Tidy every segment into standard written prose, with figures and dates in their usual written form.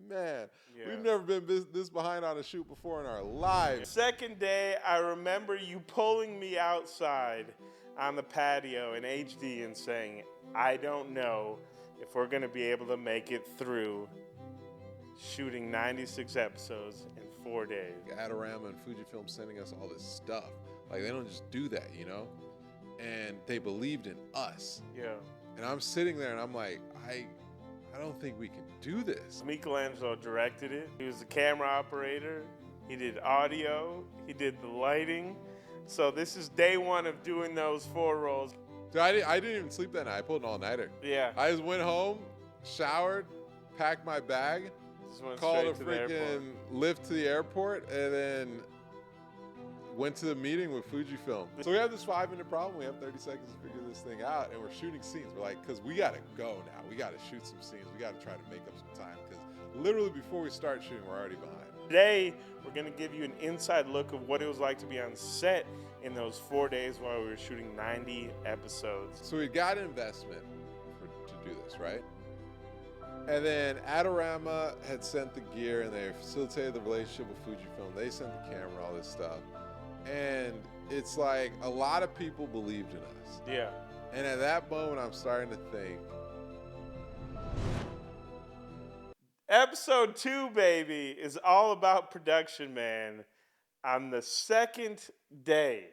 man, we've never been this behind on a shoot before in our lives. Second day, I remember you pulling me outside on the patio in HD and saying, I don't know if we're going to be able to make it through shooting 96 episodes in 4 days. Adorama and Fujifilm sending us all this stuff. Like, they don't just do that, you know? And they believed in us. Yeah. And I'm sitting there and I'm like, I don't think we can do this. Michelangelo directed it. He was the camera operator. He did audio. He did the lighting. So this is day one of doing those 4 rolls. Dude, I didn't even sleep that night. I pulled an all-nighter. Yeah. I just went home, showered, packed my bag, called a freaking Lyft to the airport, and then went to the meeting with Fujifilm. So we have this 5-minute problem. We have 30 seconds to figure this thing out, and we're shooting scenes. We're like, because we got to go now. We got to shoot some scenes. We got to try to make up some time, because literally before we start shooting, we're already behind. Today, we're going to give you an inside look of what it was like to be on set in those 4 days while we were shooting 90 episodes. So we got an investment to do this, right? And then Adorama had sent the gear, and they facilitated the relationship with Fujifilm. They sent the camera, all this stuff. And it's like a lot of people believed in us. Yeah. And at that moment, I'm starting to think. Episode 2, baby, is all about production, man. On the second day.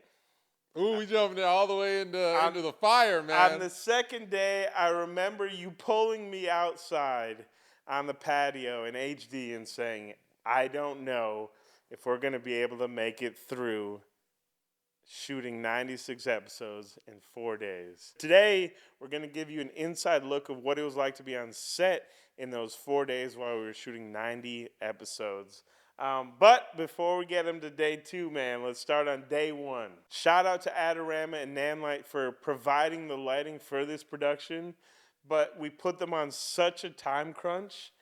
Ooh, we jumping there all the way into the fire, man. On the second day, I remember you pulling me outside on the patio in HD and saying, I don't know if we're going to be able to make it through shooting 96 episodes in 4 days. Today, we're going to give you an inside look of what it was like to be on set in those 4 days while we were shooting 90 episodes. But before we get into day 2, man, let's start on day 1. Shout out to Adorama and Nanlite for providing the lighting for this production, but we put them on such a time crunch,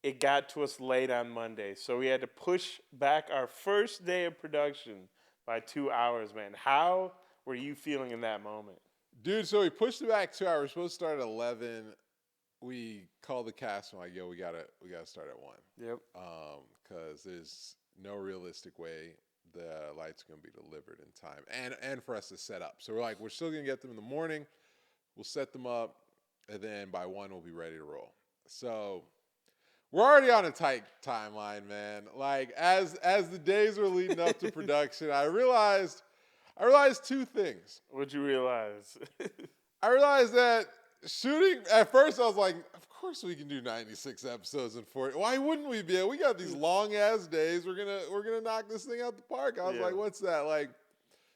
it got to us late on Monday. So we had to push back our first day of production by 2 hours, man. How were you feeling in that moment? Dude, so we pushed it back 2 hours. We're supposed to start at 11. We called the cast and like, yo, we gotta start at 1. Yep. Because there's no realistic way the lights are gonna be delivered in time, and for us to set up. So we're like, we're still gonna get them in the morning. We'll set them up, and then by 1 we'll be ready to roll. So we're already on a tight timeline, man. Like as the days were leading up to production, I realized 2 things. What'd you realize? I realized that shooting, at first I was like, of course we can do 96 episodes in 40. Why wouldn't we be? We got these long ass days. We're gonna knock this thing out the park. I was like, what's that? Like,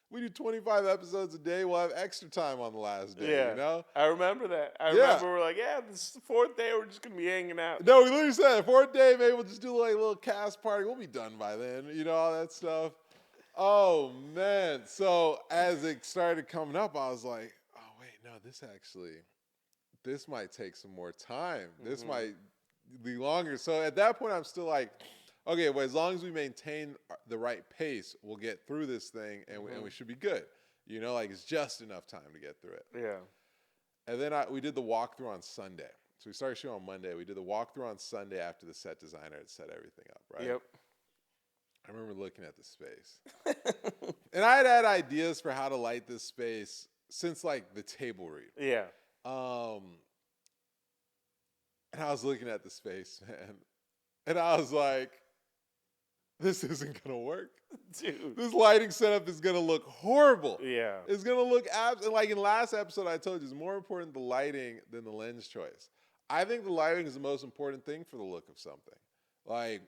we do 25 episodes a day. We'll have extra time on the last day, you know? I remember that. I remember we're like, this is the 4th day. We're just going to be hanging out. No, we literally said the 4th day, maybe we'll just do like a little cast party. We'll be done by then, you know, all that stuff. Oh, man. So as it started coming up, I was like, oh, wait, no, this might take some more time. This might be longer. So at that point, I'm still like, okay, well, as long as we maintain the right pace, we'll get through this thing, and we should be good. You know, like it's just enough time to get through it. Yeah. And then we did the walkthrough on Sunday. So we started shooting on Monday. We did the walkthrough on Sunday after the set designer had set everything up, right? Yep. I remember looking at the space. And I had ideas for how to light this space since, like, the table read. Yeah. And I was looking at the space, man. And I was like, this isn't going to work. Dude. This lighting setup is going to look horrible. Yeah. It's going to look like in last episode I told you, it's more important the lighting than the lens choice. I think the lighting is the most important thing for the look of something. Like,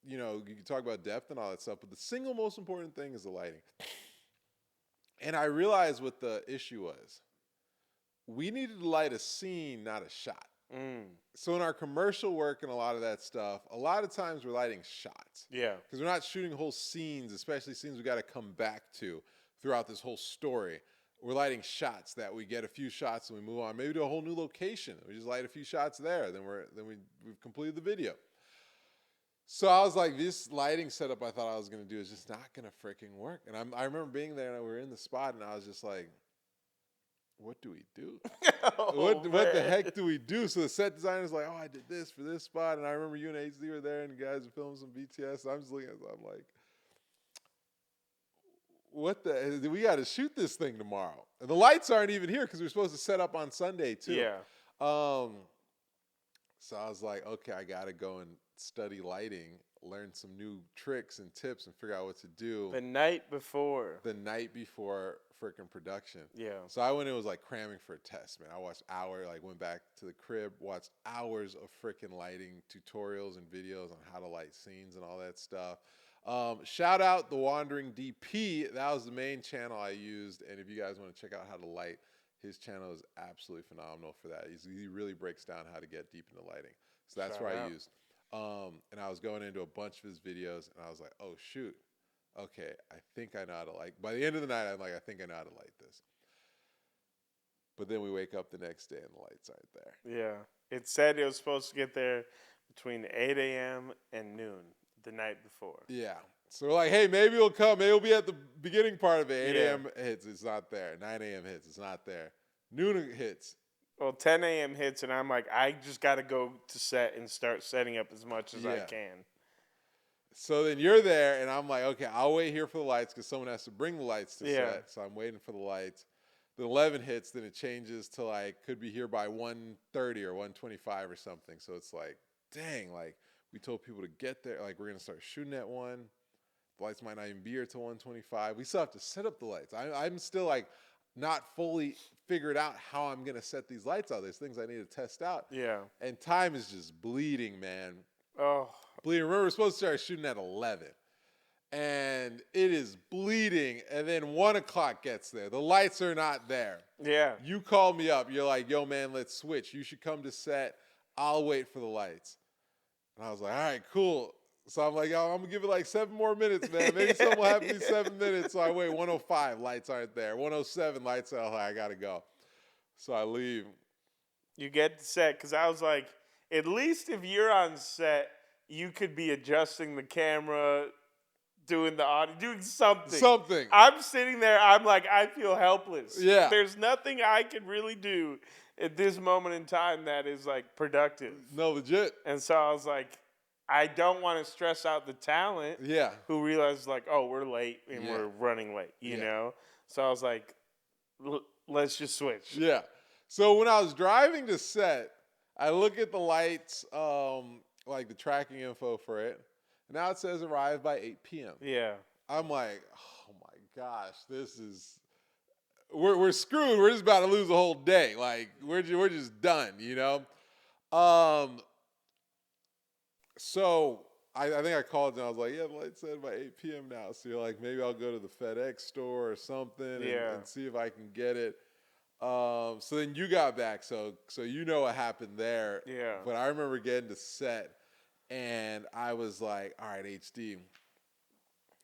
you know, you can talk about depth and all that stuff, but the single most important thing is the lighting. And I realized what the issue was. We needed to light a scene, not a shot. So in our commercial work and a lot of that stuff, a lot of times we're lighting shots. Yeah. Because we're not shooting whole scenes, especially scenes we got to come back to throughout this whole story. We're lighting shots that we get a few shots and we move on, maybe to a whole new location. We just light a few shots there, then we've completed the video. So I was like, this lighting setup I thought I was going to do is just not going to freaking work. And I remember being there and we were in the spot and I was just like, what do we do? Oh, What the man. heck do we do? So the set designer's like, oh, I did this for this spot, and I remember you and HD were there, and you guys were filming some BTS. And I'm just looking at it, I'm like, what the? We got to shoot this thing tomorrow, and the lights aren't even here because we are supposed to set up on Sunday too. Yeah. So I was like, okay, I got to go and study lighting, learn some new tricks and tips, and figure out what to do The night before. the night before freaking production. Yeah. So I went in, was like cramming for a test, man. I watched hours, like went back to the crib, watched hours of freaking lighting tutorials and videos on how to light scenes and all that stuff. Shout out The Wandering DP. That was the main channel I used. And if you guys want to check out how to light, his channel is absolutely phenomenal for that. He really breaks down how to get deep into lighting. So that's where I used. And I was going into a bunch of his videos, and I was like, oh, shoot. Okay, I think I know how to light. By the end of the night, I'm like, I think I know how to light this. But then we wake up the next day, and the lights aren't there. Yeah. It said it was supposed to get there between 8 a.m. and noon the night before. Yeah. So we're like, hey, maybe it'll come. Maybe it'll be at the beginning part of it. 8 Yeah. a.m. hits, it's not there. 9 a.m. hits, it's not there. Noon hits. Well, 10 a.m. hits, and I'm like, I just got to go to set and start setting up as much as I can. So then you're there, and I'm like, okay, I'll wait here for the lights because someone has to bring the lights to set. So I'm waiting for the lights. The 11 hits, then it changes to like, could be here by 1:30 or 1:25 or something. So it's like, dang, like we told people to get there. Like we're going to start shooting at 1. The lights might not even be here till 1:25. We still have to set up the lights. I'm still like not fully figured out how I'm going to set these lights out. There's things I need to test out. Yeah. And time is just bleeding, man. Oh. Bleeding. Remember, we're supposed to start shooting at 11. And it is bleeding. And then 1 o'clock gets there. The lights are not there. Yeah. You call me up. You're like, yo, man, let's switch. You should come to set. I'll wait for the lights. And I was like, all right, cool. So I'm like, yo, I'm going to give it like 7 more minutes, man. Maybe something will happen in 7 minutes. So I wait. 1:05, lights aren't there. 1:07, lights are. I got to go. So I leave. You get to set, because I was like, at least if you're on set, you could be adjusting the camera, doing the audio, doing something. Something. I'm sitting there, I'm like, I feel helpless. Yeah. There's nothing I can really do at this moment in time that is like productive. No, legit. And so I was like, I don't want to stress out the talent who realizes like, oh, we're late and we're running late, you know? So I was like, let's just switch. Yeah. So when I was driving to set, I look at the lights, like the tracking info for it. Now it says arrive by 8 p.m. Yeah. I'm like, oh my gosh, this is, we're screwed. We're just about to lose a whole day. Like we're just done, you know? So I think I called and I was like, yeah, the light said by 8 p.m. now. So you're like, maybe I'll go to the FedEx store or something and see if I can get it. So then you got back. So you know what happened there. Yeah. But I remember getting to set and I was like, all right, HD,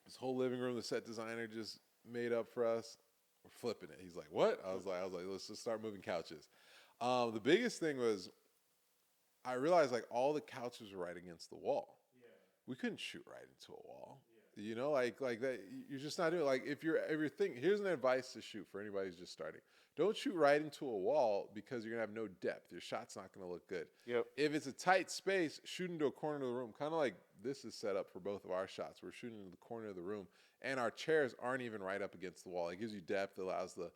this whole living room the set designer just made up for us. We're flipping it. He's like, what? I was like, let's just start moving couches. The biggest thing was I realized like all the couches were right against the wall. Yeah. We couldn't shoot right into a wall. Yeah. You know, like that. You're just not doing it. Like if you're thinking, here's an advice to shoot for anybody who's just starting. Don't shoot right into a wall because you're gonna have no depth. Your shot's not gonna look good. Yep. If it's a tight space, shoot into a corner of the room. Kind of like this is set up for both of our shots. We're shooting into the corner of the room, and our chairs aren't even right up against the wall. It gives you depth. It allows the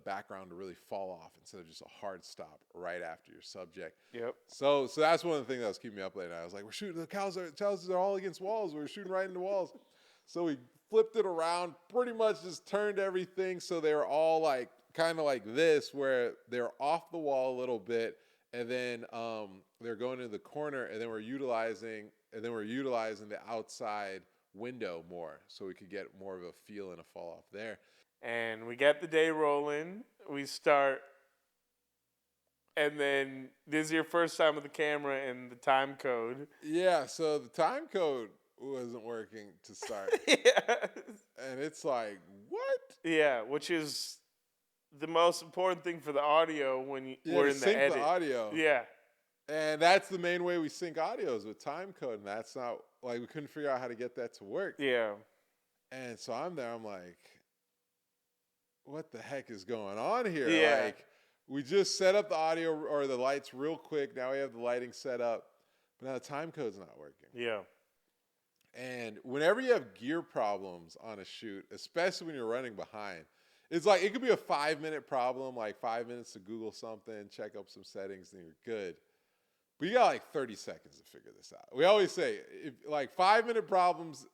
background to really fall off instead of just a hard stop right after your subject. Yep. So that's one of the things that was keeping me up late night. I was like, we're shooting, the couches are all against walls. We're shooting right into walls. So we flipped it around, pretty much just turned everything so they were all like kind of like this, where they're off the wall a little bit, and then they're going into the corner, and then we're utilizing the outside window more so we could get more of a feel and a fall off there. And we get the day rolling. We start, and then this is your first time with the camera and the time code. Yeah, so the time code wasn't working to start. Yeah. And it's like, what? Yeah, which is the most important thing for the audio when we're in the sync edit. The audio. Yeah. And that's the main way we sync audios with time code, and that's not, like, we couldn't figure out how to get that to work. Yeah. And so I'm there, I'm like, what the heck is going on here? Yeah. Like, we just set up the audio or the lights real quick. Now we have the lighting set up, but now the time code's not working. Yeah. And whenever you have gear problems on a shoot, especially when you're running behind, it's like it could be a 5-minute problem, like 5 minutes to Google something, check up some settings, and you're good. But you got like 30 seconds to figure this out. We always say, if like 5-minute problems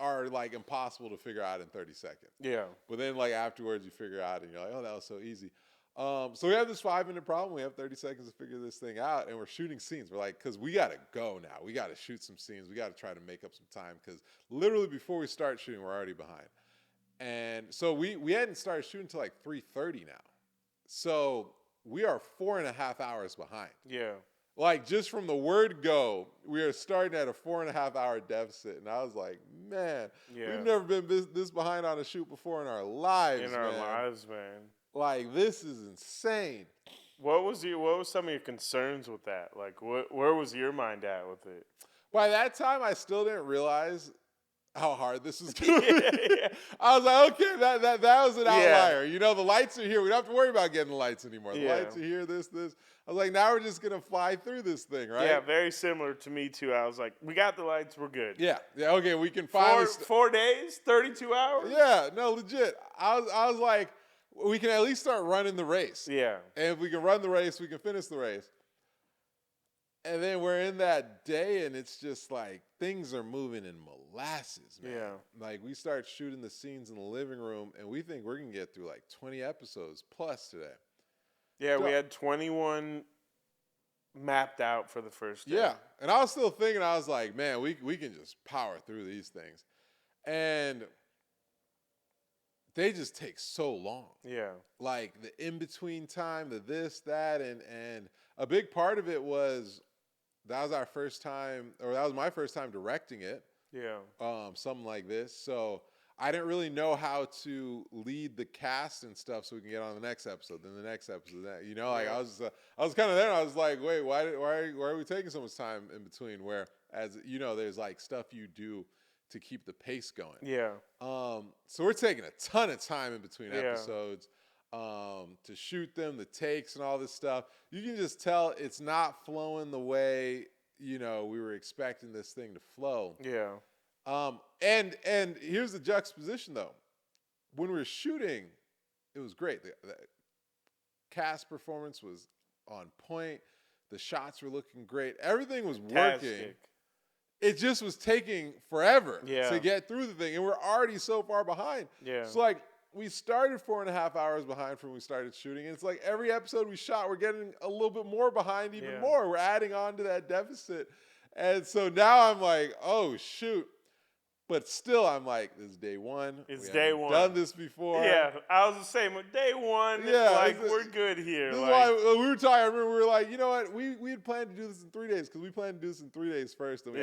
are like impossible to figure out in 30 seconds. Yeah. But then like afterwards you figure out and you're like, oh, that was so easy. So we have this 5-minute problem. We have 30 seconds to figure this thing out, and we're shooting scenes. We're like, because we got to go now. We got to shoot some scenes. We got to try to make up some time because literally before we start shooting, we're already behind. And so we hadn't started shooting until like 3:30 now. So we are 4.5 hours behind. Yeah. Like just from the word go, we are starting at a 4.5 hour deficit. And I was like, man, we've never been this behind on a shoot before in our lives, man. Like, this is insane. What was some of your concerns with that? Like, where was your mind at with it? By that time, I still didn't realize how hard this was going to be. I was like, okay, that was an outlier. You know, the lights are here. We don't have to worry about getting the lights anymore. The lights are here, this. I was like, now we're just going to fly through this thing, right? Yeah, very similar to me, too. I was like, we got the lights. We're good. Yeah, okay, we can finally... 4 days? 32 hours? Yeah, no, legit. I was like, we can at least start running the race. Yeah. And if we can run the race, we can finish the race. And then we're in that day, and it's just like things are moving in molasses, man. Yeah. Like, we start shooting the scenes in the living room, and we think we're going to get through like 20 episodes plus today. Yeah, we had 21 mapped out for the first day. Yeah. And I was still thinking, I was like, man, we can just power through these things. And they just take so long. Yeah. Like the in-between time, the this, that, and a big part of it was that was our first time, or that was my first time directing it. Yeah. Something like this. So I didn't really know how to lead the cast and stuff so we can get on the next episode, then the next episode. You know, like I was kind of there, and I was like, wait, why are we taking so much time in between? Where, as you know, there's like stuff you do to keep the pace going. Yeah. So we're taking a ton of time in between episodes to shoot them, the takes and all this stuff. You can just tell it's not flowing the way, you know, we were expecting this thing to flow. Yeah. And here's the juxtaposition though. When we were shooting, it was great. The cast performance was on point. The shots were looking great. Everything was working. It just was taking forever to get through the thing. And we're already so far behind. Yeah. So like we started 4.5 hours behind from when we started shooting. And it's like every episode we shot, we're getting a little bit more behind even more. We're adding on to that deficit. And so now I'm like, oh, shoot. But still, I'm like, this is day one. It's day one. Done this before. Yeah, I was the same with day one. Yeah, like we're good here. This like, is why we were talking. I remember we were like, you know what? We had planned to do this in 3 days because we planned to do this in 3 days first. Then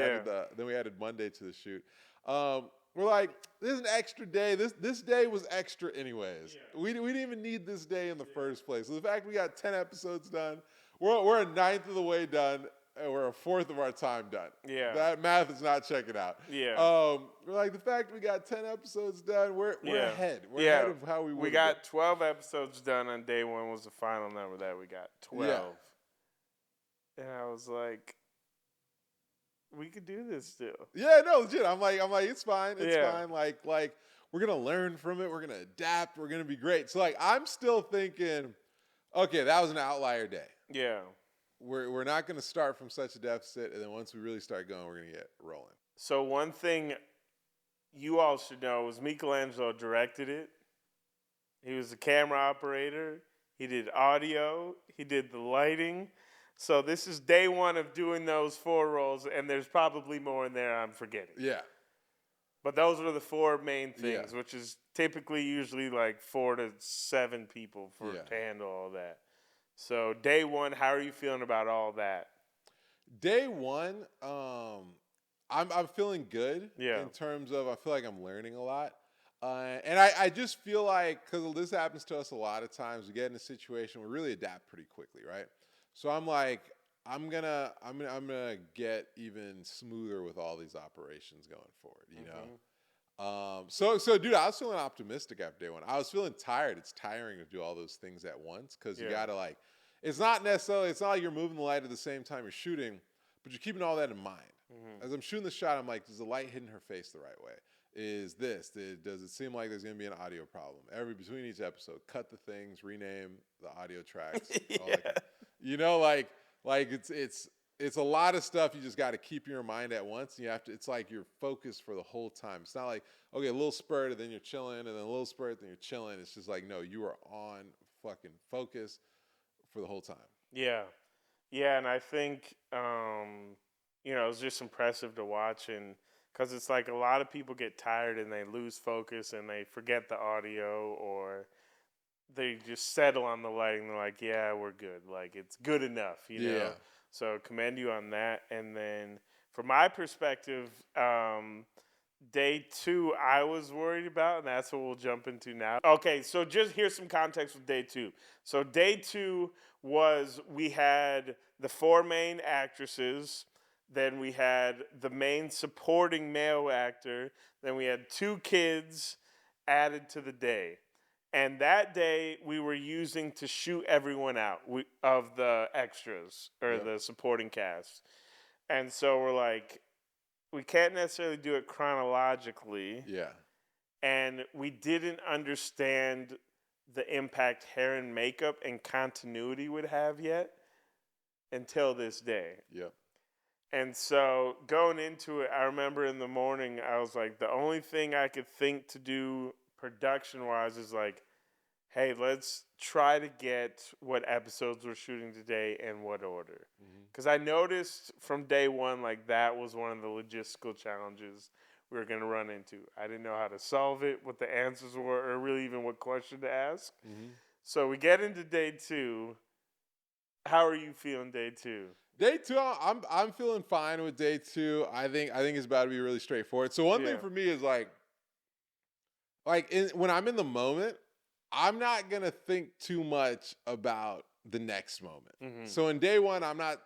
we added Monday to the shoot. We're like, this is an extra day. This day was extra anyways. Yeah. We didn't even need this day in the first place. So the fact we got 10 episodes done, we're a ninth of the way done. And we're a fourth of our time done. Yeah. That math is not checking out. Yeah. We're like, the fact we got 10 episodes done, we're ahead. We're ahead of how we would. We got 12 episodes done on day one was the final number that we got. 12. Yeah. And I was like, we could do this still. Yeah, no, legit. I'm like, it's fine. It's fine. Like we're gonna learn from it. We're gonna adapt. We're gonna be great. So like I'm still thinking, okay, that was an outlier day. Yeah. We're not going to start from such a deficit, and then once we really start going, we're going to get rolling. So one thing you all should know was Michelangelo directed it. He was the camera operator. He did audio. He did the lighting. So this is day one of doing those 4 roles, and there's probably more in there I'm forgetting. Yeah. But those are the 4 main things, which is typically usually like 4 to 7 people to handle all that. So day one, how are you feeling about all that? Day one, I'm feeling good in terms of I feel like I'm learning a lot. And I just feel like, because this happens to us a lot of times, we get in a situation, we really adapt pretty quickly, right? So I'm like, I'm gonna get even smoother with all these operations going forward, you know? So, dude, I was feeling optimistic after day one. I was feeling tired. It's tiring to do all those things at once because you Yeah. gotta like. It's not like you're moving the light at the same time you're shooting, but you're keeping all that in mind. Mm-hmm. As I'm shooting the shot, I'm like, does the light hitting her face the right way? Does it seem like there's gonna be an audio problem? Between each episode, cut the things, rename the audio tracks, all that. Yeah. Like it's a lot of stuff you just got to keep in your mind at once. And you have to. It's like you're focused for the whole time. It's not like okay, a little spurt and then you're chilling, and then a little spurt then you're chilling. It's just like no, you are on fucking focus for the whole time. Yeah. Yeah, and I think it was just impressive to watch, and because it's like a lot of people get tired and they lose focus and they forget the audio, or they just settle on the lighting. They're like, yeah, we're good. Like, it's good enough, you know? Yeah. So commend you on that. And then from my perspective, day 2 I was worried about, and that's what we'll jump into now. Okay, so just here's some context with day 2. So day 2 was we had the 4 main actresses, then we had the main supporting male actor, then we had 2 kids added to the day. And that day we were using to shoot everyone out of the extras or the supporting cast. And so we're like, we can't necessarily do it chronologically. Yeah. And we didn't understand the impact hair and makeup and continuity would have yet until this day. Yep. And so going into it, I remember in the morning, I was like, the only thing I could think to do production-wise is like, hey, let's try to get what episodes we're shooting today in what order. Because I noticed from day 1, like that was one of the logistical challenges we were going to run into. I didn't know how to solve it, what the answers were, or really even what question to ask. So we get into day 2. How are you feeling day 2? Day 2, I'm feeling fine with day 2. I think it's about to be really straightforward. So one thing for me is when I'm in the moment, I'm not gonna think too much about the next moment. So in day 1, I'm not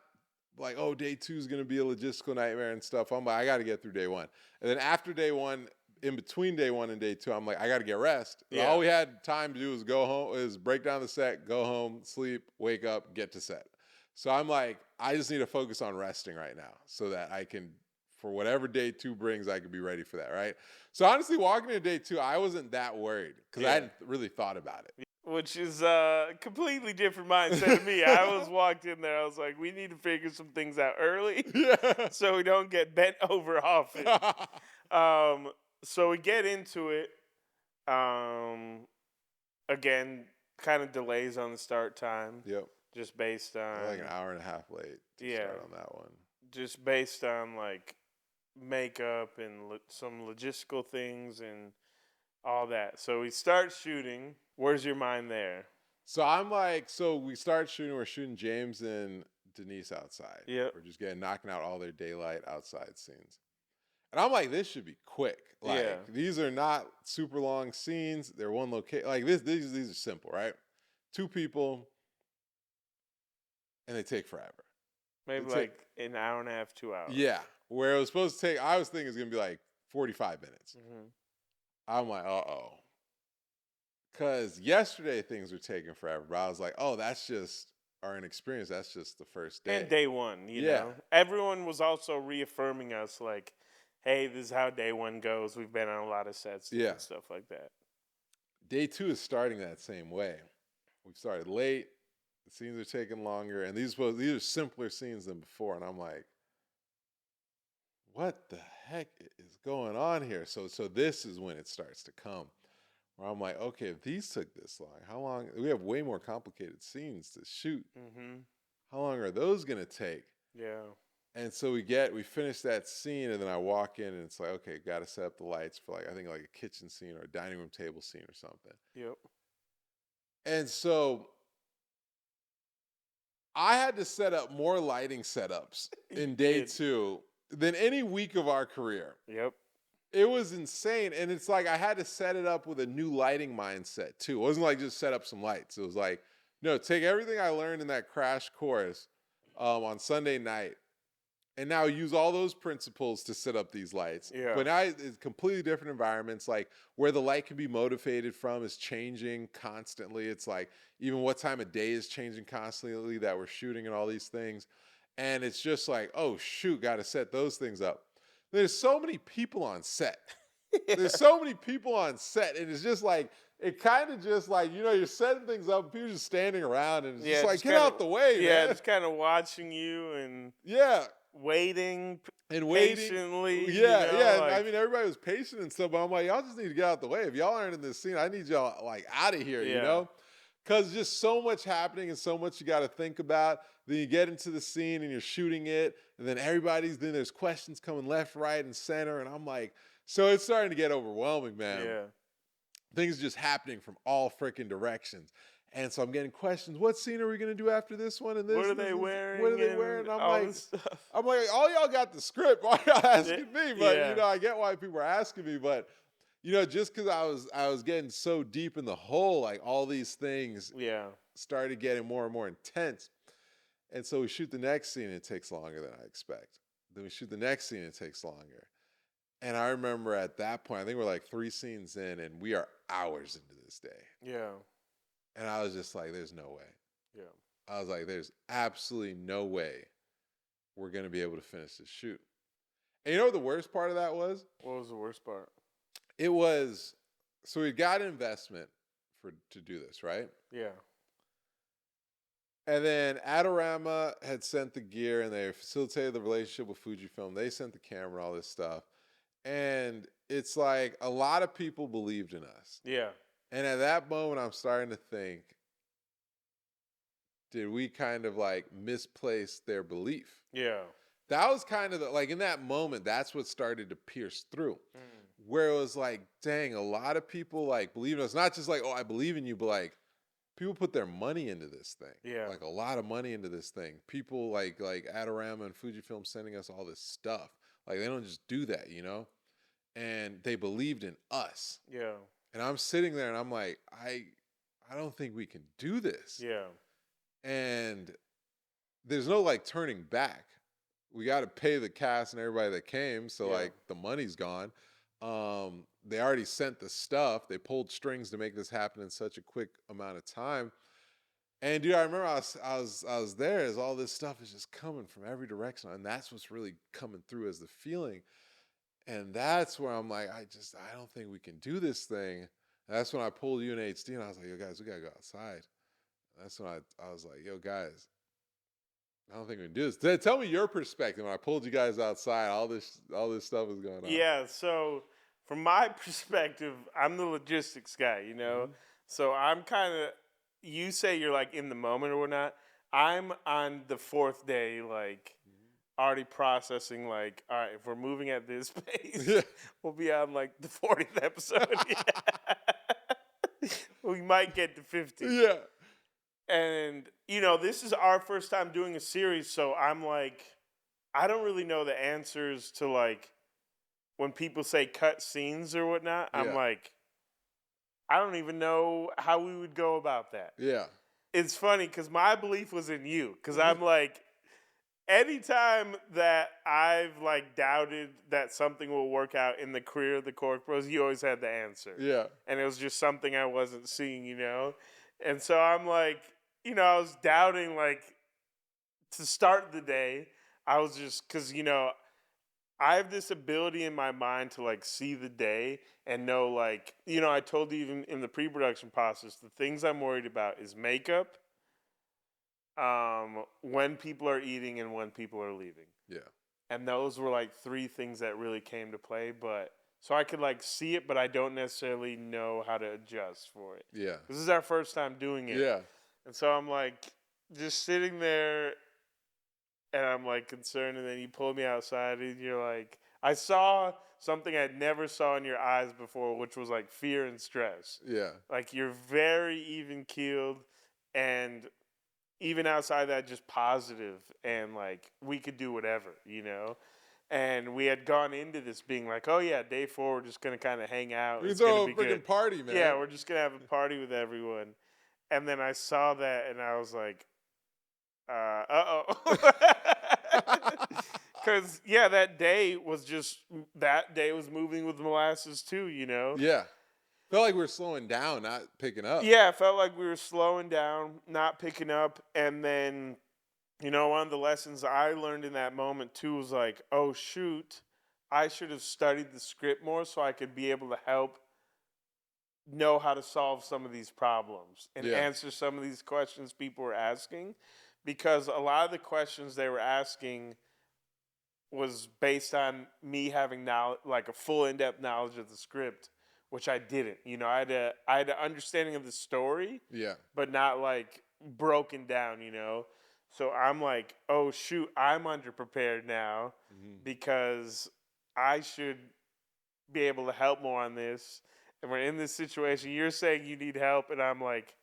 like, oh, day 2 is gonna be a logistical nightmare and stuff. I'm like, I gotta get through day 1, and then after day 1, in between day 1 and day 2, I'm like, I gotta get rest. Yeah. All we had time to do was go home, is break down the set, go home, sleep, wake up, get to set. So I'm like, I just need to focus on resting right now so that I can, for whatever day 2 brings, I can be ready for that, right? So honestly, walking into day 2, I wasn't that worried because I hadn't really thought about it. Which is a completely different mindset to me. I was walked in there, I was like, we need to figure some things out early so we don't get bent over often. So we get into it. Again, kind of delays on the start time. Yep. Just based on... We're like an hour and a half late to start on that one. Just based on like makeup and some logistical things and all that. So we start shooting. Where's your mind there? So I'm like, so we start shooting. We're shooting James and Denise outside. Yep. We're just knocking out all their daylight outside scenes. And I'm like, this should be quick. Like, these are not super long scenes. They're one location. Like, these are simple, right? 2 people, and they take forever. Maybe like an hour and a half, 2 hours. Yeah. Where it was supposed to take, I was thinking it was going to be like 45 minutes. I'm like, uh-oh. Because yesterday things were taking forever. But I was like, oh, that's just our inexperience. That's just the first day. And day 1, you know. Everyone was also reaffirming us like, hey, this is how day 1 goes. We've been on a lot of sets and stuff like that. Day 2 is starting that same way. We've started late. The scenes are taking longer. And these are simpler scenes than before. And I'm like, what the heck is going on here? So this is when it starts to come. Where I'm like, okay, if these took this long, how long? We have way more complicated scenes to shoot. How long are those going to take? Yeah. And so we finish that scene, and then I walk in, and it's like, okay, got to set up the lights for I think a kitchen scene or a dining room table scene or something. Yep. And so I had to set up more lighting setups in day 2 than any week of our career. Yep. It was insane. And it's like I had to set it up with a new lighting mindset, too. It wasn't like just set up some lights. It was like, no, take everything I learned in that crash course on Sunday night and now use all those principles to set up these lights. Yeah. But now it's completely different environments. Like where the light can be motivated from is changing constantly. It's like even what time of day is changing constantly that we're shooting and all these things. And it's just like, oh shoot, got to set those things up. There's so many people on set. There's so many people on set, and it's just like, it kind of just like, you're setting things up, and people just standing around, and it's just like, get out the way, yeah, man. just kind of watching you and Yeah. waiting And patiently. Yeah. Like, I mean, everybody was patient and stuff, but I'm like, y'all just need to get out the way. If y'all aren't in this scene, I need y'all like out of here, Because just so much happening and so much you got to think about. Then you get into the scene and you're shooting it, and then then there's questions coming left, right, and center, and I'm like, so it's starting to get overwhelming, man. Yeah. Things just happening from all freaking directions. And so I'm getting questions. What scene are we going to do after this one? And this, what are they wearing? What are they wearing? And I'm like, Stuff. all y'all got the script. Why y'all asking me? But Yeah. I get why people are asking me. But just because I was getting so deep in the hole, like all these things started getting more and more intense. And so we shoot the next scene, and it takes longer than I expect. Then we shoot the next scene, and it takes longer. And I remember at that point, I think we're like 3 scenes in, and we are hours into this day. Yeah. And I was just like, there's no way. Yeah. I was like, there's absolutely no way we're going to be able to finish this shoot. And you know what the worst part of that was? What was the worst part? It was, so we got an investment to do this, right? Yeah. And then Adorama had sent the gear, and they facilitated the relationship with Fujifilm. They sent the camera and all this stuff. And it's like a lot of people believed in us. Yeah. And at that moment, I'm starting to think, did we kind of like misplace their belief? Yeah. That was kind of like in that moment, that's what started to pierce through. Where it was like, dang, a lot of people like believe in us. Not just like, oh, I believe in you, but like people put their money into this thing. Yeah. Like a lot of money into this thing. People like Adorama and Fujifilm sending us all this stuff. Like they don't just do that, And they believed in us. Yeah. And I'm sitting there and I'm like, I don't think we can do this. Yeah. And there's no like turning back. We got to pay the cast and everybody that came. So like the money's gone. They already sent the stuff. They pulled strings to make this happen in such a quick amount of time. And dude, I remember I was there as all this stuff is just coming from every direction. And that's what's really coming through as the feeling. And that's where I'm like, I don't think we can do this thing. And that's when I pulled you and HD, and I was like, yo, guys, we got to go outside. And that's when I was like, yo, guys, I don't think we can do this. Tell me your perspective. When I pulled you guys outside, all this stuff was going on. Yeah, so from my perspective, I'm the logistics guy, Mm-hmm. So I'm kind of, you say you're like in the moment or whatnot. I'm on the 4th day, like, already processing, like, all right, if we're moving at this pace, we'll be on like the 40th episode. We might get to 50. Yeah. And, this is our first time doing a series, so I'm like, I don't really know the answers to, like, when people say cut scenes or whatnot. I'm like, I don't even know how we would go about that. Yeah. It's funny because my belief was in you, because I'm like, anytime that I've like doubted that something will work out in the career of the Cork Bros, you always had the answer. Yeah. And it was just something I wasn't seeing, And so I'm like, I was doubting, like, to start the day, I was just, because, I have this ability in my mind to, like, see the day and know, like, I told you even in the pre-production process, the things I'm worried about is makeup, when people are eating and when people are leaving. Yeah. And those were like 3 things that really came to play, but so I could like see it, but I don't necessarily know how to adjust for it. Yeah. This is our first time doing it. Yeah. And so I'm like just sitting there and I'm like concerned, and then you pull me outside and you're like, I saw something I never saw in your eyes before, which was like fear and stress. Yeah. Like you're very even keeled, and even outside that, just positive, and like we could do whatever, And we had gone into this being like, oh yeah, day 4, we're just gonna kind of hang out. We throw a freaking good party, man. Yeah, we're just gonna have a party with everyone. And then I saw that, and I was like, uh-oh. Because, yeah, that day was moving with molasses too, you know? Yeah. Felt like we were slowing down, not picking up. Yeah, it felt like we were slowing down, not picking up. And then, one of the lessons I learned in that moment too was like, oh, shoot, I should have studied the script more so I could be able to help know how to solve some of these problems and Yeah. answer some of these questions people were asking. Because a lot of the questions they were asking was based on me having knowledge, like a full in-depth knowledge of the script, which I didn't. I had an understanding of the story, Yeah. but not like broken down. So I'm like, oh shoot, I'm underprepared now because I should be able to help more on this. And we're in this situation. You're saying you need help, and I'm like,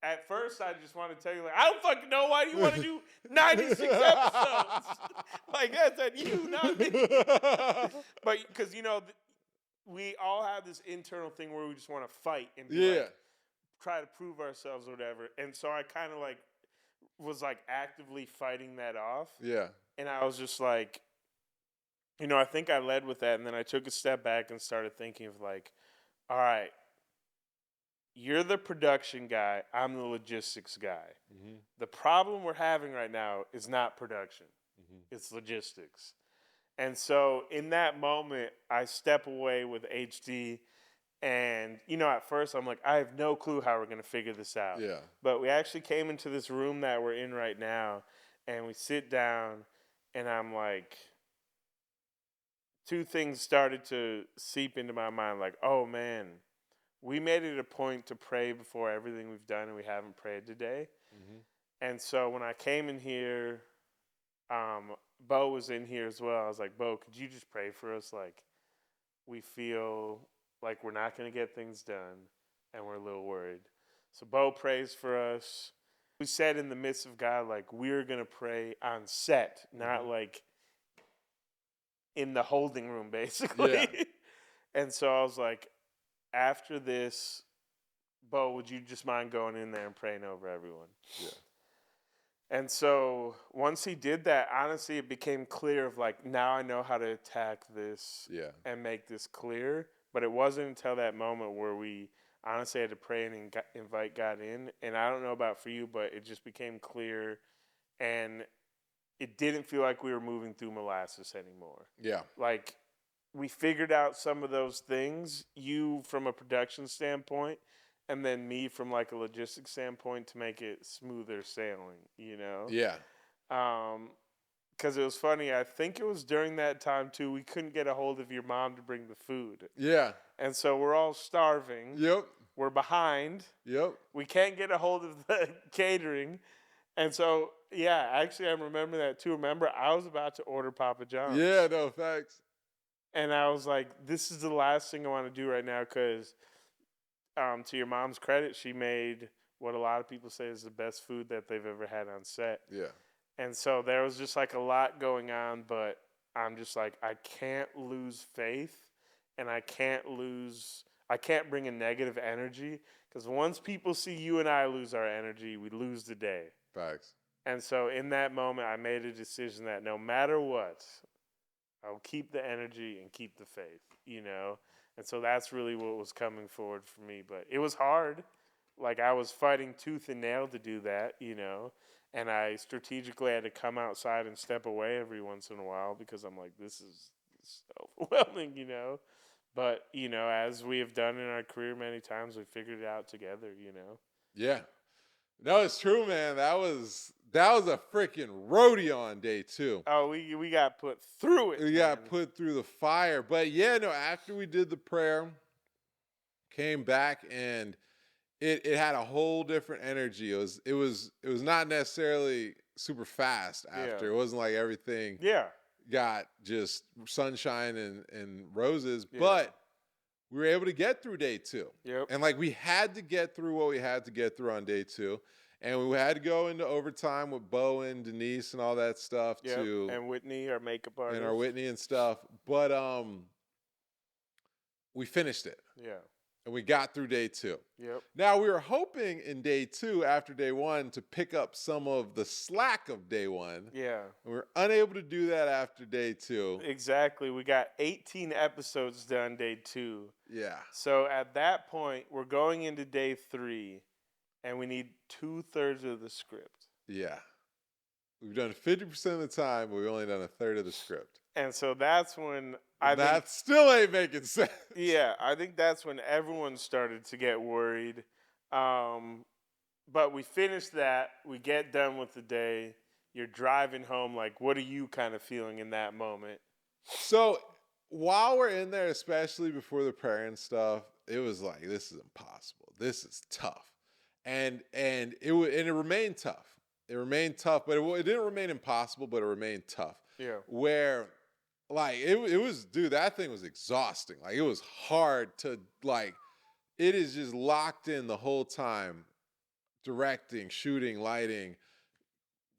at first, I just want to tell you, like, I don't fucking know why you want to do 96 episodes. Like, that's on you, not me. But, because, we all have this internal thing where we just want to fight and be like, try to prove ourselves or whatever. And so I kind of, like, was, like, actively fighting that off. Yeah. And I was just like, I think I led with that. And then I took a step back and started thinking of, like, all right, you're the production guy. I'm the logistics guy. Mm-hmm. The problem we're having right now is not production. Mm-hmm. It's logistics. And so in that moment, I step away with HD. And, at first I'm like, I have no clue how we're going to figure this out. Yeah. But we actually came into this room that we're in right now. And we sit down. And I'm like, two things started to seep into my mind. Like, oh, man. We made it a point to pray before everything we've done, and we haven't prayed today. Mm-hmm. And so when I came in here, Bo was in here as well. I was like, Bo, could you just pray for us? Like, we feel like we're not going to get things done, and we're a little worried. So Bo prays for us. We said in the midst of God, like, we're going to pray on set, not like in the holding room, basically. Yeah. And so I was like, after this, Bo, would you just mind going in there and praying over everyone? Yeah. And so once he did that, honestly, it became clear of like, now I know how to attack this and make this clear. But it wasn't until that moment where we honestly had to pray and invite God in. And I don't know about for you, but it just became clear. And it didn't feel like we were moving through molasses anymore. Yeah. Like, we figured out some of those things, you from a production standpoint, and then me from like a logistics standpoint to make it smoother sailing, Yeah. Because it was funny. I think it was during that time too, we couldn't get a hold of your mom to bring the food. Yeah. And so we're all starving. Yep. We're behind. Yep. We can't get a hold of the catering. And so, yeah, actually I remember that too. Remember, I was about to order Papa John's. Yeah, no, facts. And I was like, this is the last thing I want to do right now because, to your mom's credit, she made what a lot of people say is the best food that they've ever had on set. Yeah. And so there was just like a lot going on, but I'm just like, I can't lose faith and I can't bring a negative energy because once people see you and I lose our energy, we lose the day. Facts. And so in that moment, I made a decision that no matter what, I'll keep the energy and keep the faith, And so that's really what was coming forward for me. But it was hard. Like, I was fighting tooth and nail to do that, And I strategically had to come outside and step away every once in a while because I'm like, this is overwhelming, But, as we have done in our career many times, we figured it out together, Yeah. No, it's true, man. That was a freaking rodeo on day 2. Oh, we got put through it. We got put through the fire. But yeah, no, after we did the prayer, came back and it had a whole different energy. It was not necessarily super fast after. Yeah. It wasn't like everything got just sunshine and roses, but we were able to get through day 2. Yep. And like we had to get through what we had to get through on day 2. And we had to go into overtime with Bo and Denise and all that stuff too. And Whitney, our makeup artist. And our Whitney and stuff. But we finished it. Yeah. And we got through day 2. Yep. Now, we were hoping in day 2, after day 1, to pick up some of the slack of day 1. Yeah. And we were unable to do that after day 2. Exactly. We got 18 episodes done day 2. Yeah. So at that point, we're going into day 3, and we need 2/3 of the script. Yeah. We've done 50% of the time, but we've only done 1/3 of the script. And so that's when That still ain't making sense. Yeah, I think that's when everyone started to get worried. But we finished that. We get done with the day. You're driving home. Like, what are you kind of feeling in that moment? So while we're in there, especially before the prayer and stuff, it was like, this is impossible. This is tough. And it remained tough. It remained tough, but it didn't remain impossible, but it remained tough. Yeah. Where, like, it was, dude, that thing was exhausting. Like, it was hard to, like, it is just locked in the whole time. Directing, shooting, lighting,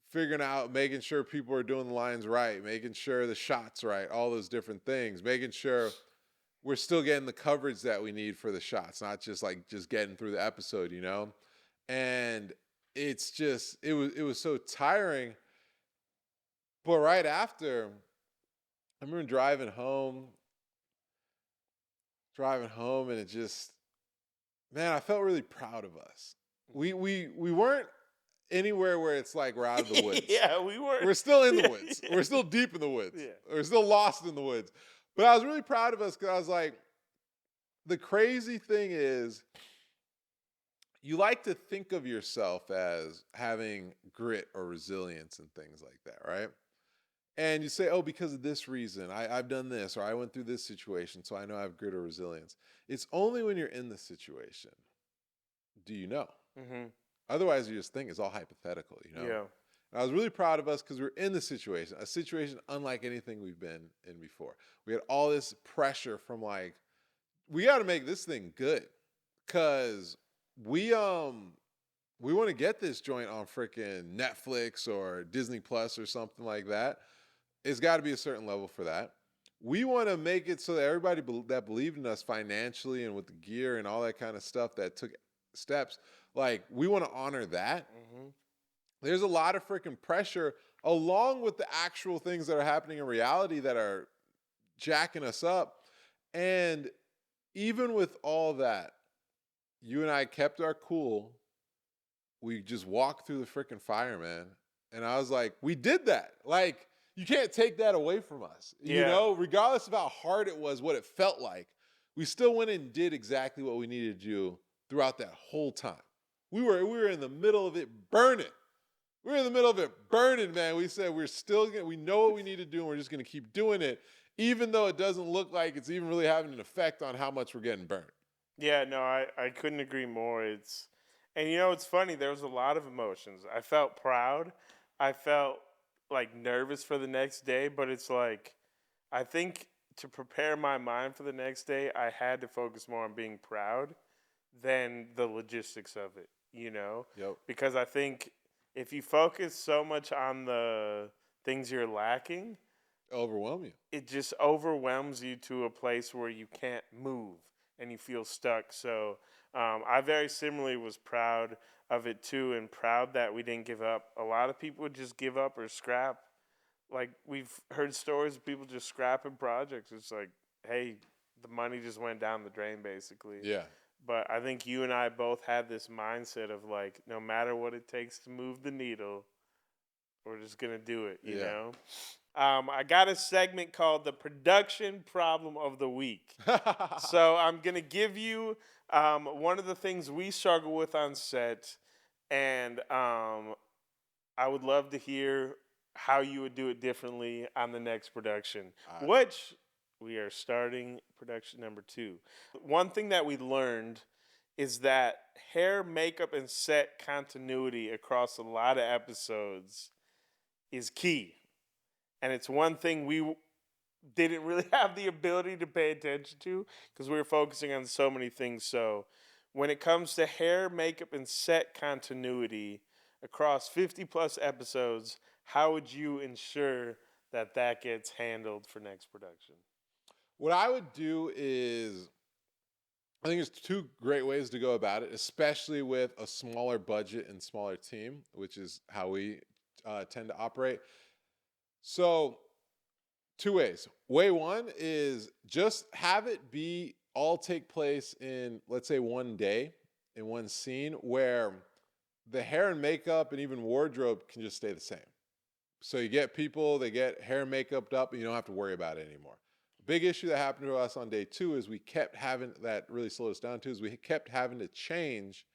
figuring out, making sure people are doing the lines right, making sure the shots right, all those different things, making sure we're still getting the coverage that we need for the shots, not just like just getting through the episode, you know? And it's just, it was so tiring. But right after, I remember driving home, and it just, man, I felt really proud of us. We weren't anywhere where it's like we're out of the woods. Yeah, we were. We're still in the woods. Yeah. We're still deep in the woods. Yeah. We're still lost in the woods. But I was really proud of us because I was like, the crazy thing is, you like to think of yourself as having grit or resilience and things like that, right? And you say, oh, because of this reason, I've done this, or I went through this situation, so I know I have grit or resilience. It's only when you're in the situation do you know. Mm-hmm. Otherwise, you just think it's all hypothetical, you know? Yeah. And I was really proud of us because we were in the situation, a situation unlike anything we've been in before. We had all this pressure from like, we got to make this thing good because we want to get this joint on freaking Netflix or Disney Plus or something like that. It's got to be a certain level for that. We want to make it so that everybody that believed in us financially and with the gear and all that kind of stuff that took steps, like we want to honor that. Mm-hmm. There's a lot of freaking pressure along with the actual things that are happening in reality that are jacking us up. And even with all that, you and I kept our cool. We just walked through the freaking fire, man. And I was like, we did that. Like, you can't take that away from us. Yeah. You know, regardless of how hard it was, what it felt like, we still went and did exactly what we needed to do throughout that whole time. We were in the middle of it burning. We were in the middle of it burning, man. We said we know what we need to do, and we're just going to keep doing it, even though it doesn't look like it's even really having an effect on how much we're getting burned. Yeah, no, I couldn't agree more. And you know, it's funny. There was a lot of emotions. I felt proud. I felt like nervous for the next day, but it's like, I think to prepare my mind for the next day, I had to focus more on being proud than the logistics of it, you know? Yep. Because I think if you focus so much on the things you're lacking, overwhelm you. It just overwhelms you to a place where you can't move and you feel stuck. So I very similarly was proud of it too, and proud that we didn't give up. A lot of people would just give up or scrap. Like, we've heard stories of people just scrapping projects. It's like, hey, the money just went down the drain, basically. Yeah. But I think you and I both had this mindset of, like, no matter what it takes to move the needle, we're just going to do it, you know? I got a segment called the Production Problem of the Week. So I'm going to give you one of the things we struggle with on set, and I would love to hear how you would do it differently on the next production, which we are starting production number 2. One thing that we learned is that hair, makeup, and set continuity across a lot of episodes is key. And it's one thing we didn't really have the ability to pay attention to because we were focusing on so many things. So when it comes to hair, makeup, and set continuity across 50-plus episodes, how would you ensure that that gets handled for next production? What I would do is I think there's two great ways to go about it, especially with a smaller budget and smaller team, which is how we tend to operate. So, two ways. Way one is just have it be all take place in, let's say, one day, in one scene where the hair and makeup and even wardrobe can just stay the same. So you get people, they get hair and makeup up, and you don't have to worry about it anymore. Big issue that happened to us on day two is we kept having, that really slowed us down too, is we kept having to change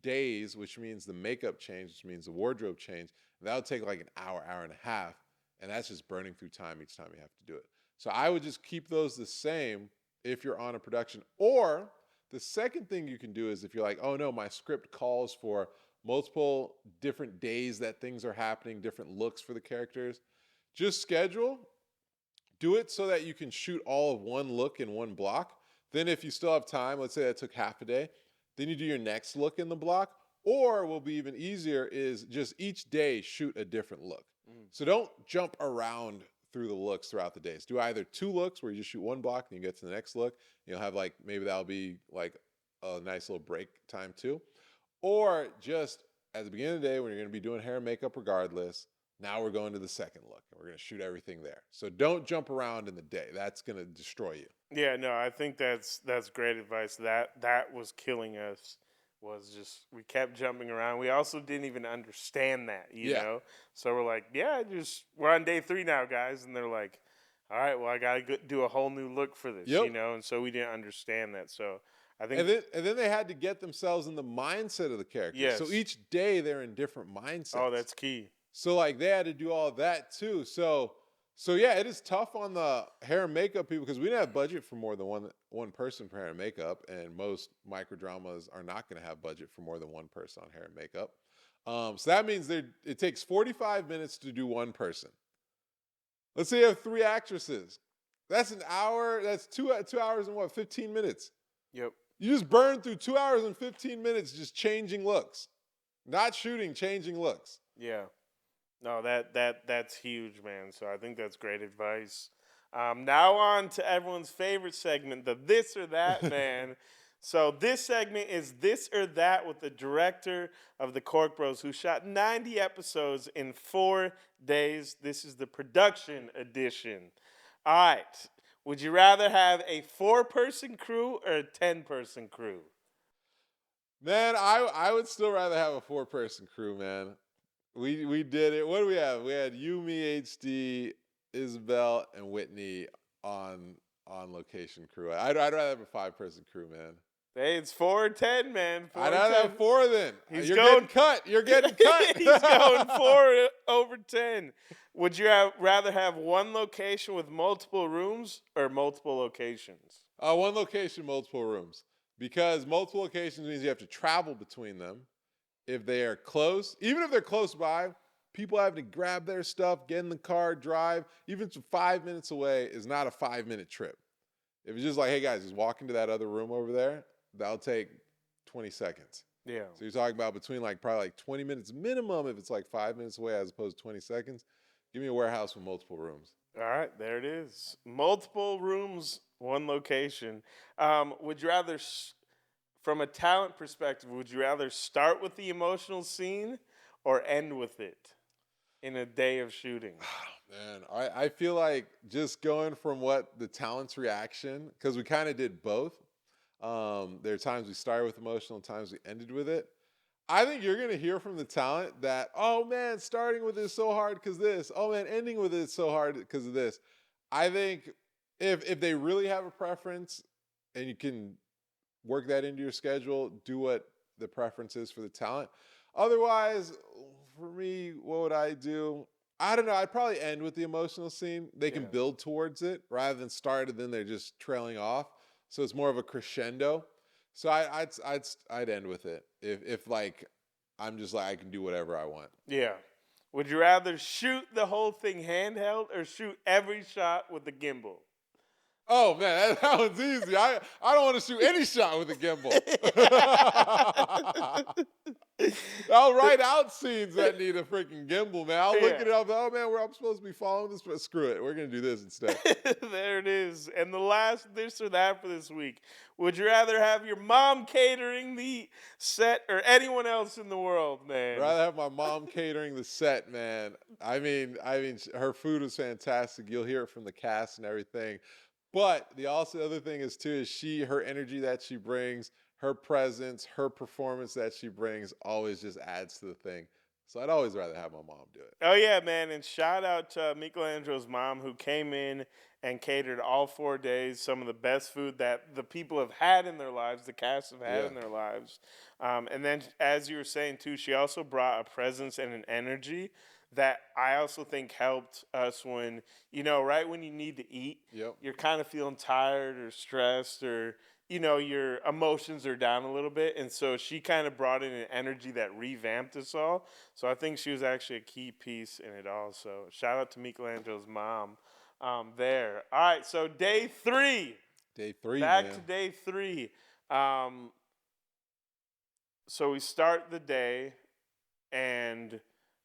days, which means the makeup change, which means the wardrobe change. That would take like an hour, hour and a half, and that's just burning through time each time you have to do it. So I would just keep those the same if you're on a production. Or the second thing you can do is if you're like, oh no, my script calls for multiple different days that things are happening, different looks for the characters, just schedule, do it so that you can shoot all of one look in one block. Then if you still have time, let's say that took half a day, then you do your next look in the block. Or what will be even easier is just each day shoot a different look. So don't jump around through the looks throughout the days. Do either two looks where you just shoot one block and you get to the next look. You'll have like, maybe that'll be like a nice little break time too. Or just at the beginning of the day when you're going to be doing hair and makeup regardless, now we're going to the second look and we're going to shoot everything there. So don't jump around in the day. That's going to destroy you. Yeah, no, I think that's great advice. That was killing us. Was just we kept jumping around. We also didn't even understand that, you know. So we're like, yeah, just we're on day 3 now, guys, and they're like, all right, well, I gotta do a whole new look for this, you know. And so we didn't understand that. So I think, and then they had to get themselves in the mindset of the characters. Yes. So each day they're in different mindsets. Oh, that's key. So like they had to do all of that too. So yeah, it is tough on the hair and makeup people because we didn't have budget for more than one person for hair and makeup, and most microdramas are not going to have budget for more than one person on hair and makeup. So that means it takes 45 minutes to do one person. Let's say you have 3 actresses. That's an hour. That's 2 hours and what, 15 minutes. Yep. You just burn through 2 hours and 15 minutes just changing looks, not shooting, changing looks. Yeah. No, that's huge, man. So I think that's great advice. Now on to everyone's favorite segment, the This or That, man. So this segment is This or That with the director of the Cork Bros, who shot 90 episodes in 4 days. This is the production edition. All right. Would you rather have a 4-person crew or a 10-person crew? Man, I would still rather have a 4-person crew, man. We did it. What do we have? We had you, me, HD, Isabel, and Whitney on location crew. I'd rather have a 5-person crew, man. Hey, it's 4 or 10, man. I'd rather have 4 then. You're getting cut. You're getting cut. He's going 4 over 10. Would you rather have one location with multiple rooms or multiple locations? One location, multiple rooms. Because multiple locations means you have to travel between them. If they are close, even if they're close by, people having to grab their stuff, get in the car, drive, even 5 minutes away is not a 5-minute trip. If it's just like, hey guys, just walk into that other room over there, that'll take 20 seconds. Yeah. So you're talking about between probably 20 minutes minimum if it's 5 minutes away as opposed to 20 seconds. Give me a warehouse with multiple rooms. All right, there it is. Multiple rooms, one location. Would you rather... From a talent perspective, would you rather start with the emotional scene or end with it in a day of shooting? Man, I feel like just going from what the talent's reaction, because we kind of did both. There are times we started with emotional and times we ended with it. I think you're going to hear from the talent that, oh man, starting with it is so hard because this. Oh man, ending with it is so hard because of this. I think if they really have a preference and you can work that into your schedule, do what the preference is for the talent. Otherwise, for me, what would I do? I don't know. I'd probably end with the emotional scene. They can build towards it rather than start and then they're just trailing off. So it's more of a crescendo. So I'd end with it. If I'm just I can do whatever I want. Yeah. Would you rather shoot the whole thing handheld or shoot every shot with the gimbal? Oh man, that one's easy. I don't want to shoot any shot with a gimbal. I'll write out scenes that need a freaking gimbal, man. I'll look Yeah. at it up. Oh man, where I'm supposed to be following this, but screw it. We're gonna do this instead. There it is. And the last this or that for this week. Would you rather have your mom catering the set or anyone else in the world, man? Rather have my mom catering the set, man. Her food was fantastic. You'll hear it from the cast and everything. But the also other thing is too is her energy that she brings, her presence, her performance that she brings always just adds to the thing. So I'd always rather have my mom do it. Oh yeah, man! And shout out to Michelangelo's mom who came in and catered all 4 days. Some of the best food that the people have had in their lives, the cast have had Yeah. in their lives. And then, as you were saying too, she also brought a presence and an energy that I also think helped us when right when you need to eat, Yep. you're kind of feeling tired or stressed or your emotions are down a little bit, and so she kind of brought in an energy that revamped us all. So I think she was actually a key piece in it all. So shout out to Michelangelo's mom there. All right, so day 3. Day 3, Back to man. day 3. Um, so we start the day, and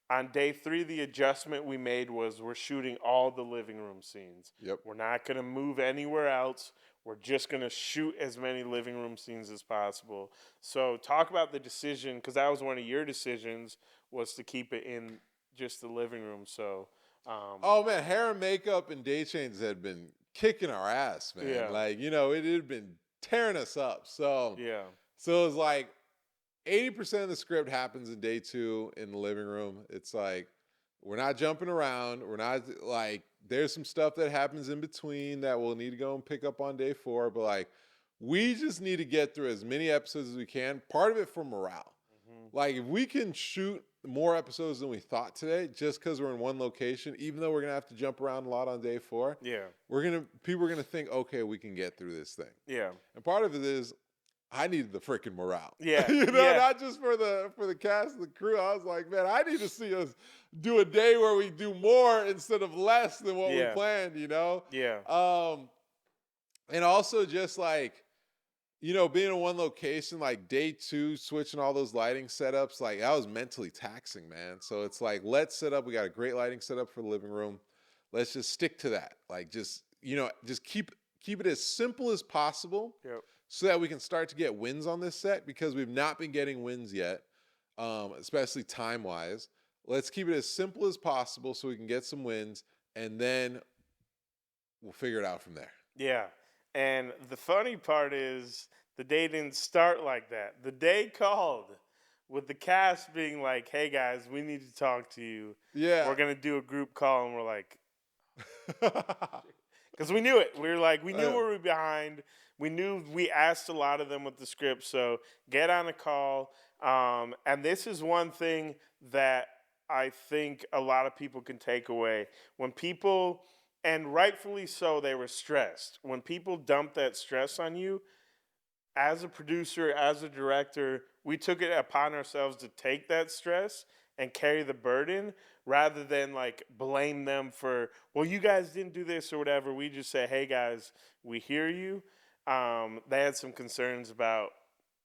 on day 3, the adjustment we made was we're shooting all the living room scenes. Yep. We're not going to move anywhere else. We're just going to shoot as many living room scenes as possible. So talk about the decision, because that was one of your decisions, was to keep it in just the living room. So, Oh man, hair and makeup and day changes had been kicking our ass, man. yeah, Like, it had been tearing us up. So yeah, so it was like 80% of the script happens in day 2 in the living room. It's like we're not jumping around. We're not like there's some stuff that happens in between that we'll need to go and pick up on day 4, but like we just need to get through as many episodes as we can. Part of it for morale. Like if we can shoot more episodes than we thought today, just because we're in one location, even though we're gonna have to jump around a lot on day 4, yeah, people are gonna think, okay, we can get through this thing. yeah, And part of it is I needed the freaking morale. yeah, yeah, Not just for the cast and the crew. I was like, man, I need to see us do a day where we do more instead of less than what we yeah, planned. yeah, And also just like, being in one location, like day 2, switching all those lighting setups, like that was mentally taxing, man. So it's like, let's set up. We got a great lighting setup for the living room. Let's just stick to that. Like just keep it as simple as possible yep, so that we can start to get wins on this set because we've not been getting wins yet, especially time-wise. Let's keep it as simple as possible so we can get some wins, and then we'll figure it out from there. yeah. And the funny part is the day didn't start like that. The day called with the cast being like, "Hey guys, we need to talk to you. Yeah. We're gonna do a group call," and we're like, because we knew it. We were like, we knew we were behind. We knew we asked a lot of them with the script. So get on a call. And this is one thing that I think a lot of people can take away. When people, and rightfully so, they were stressed. When people dump that stress on you, as a producer, as a director, we took it upon ourselves to take that stress and carry the burden rather than like blame them for, well, you guys didn't do this or whatever. We just say, hey guys, we hear you. They had some concerns about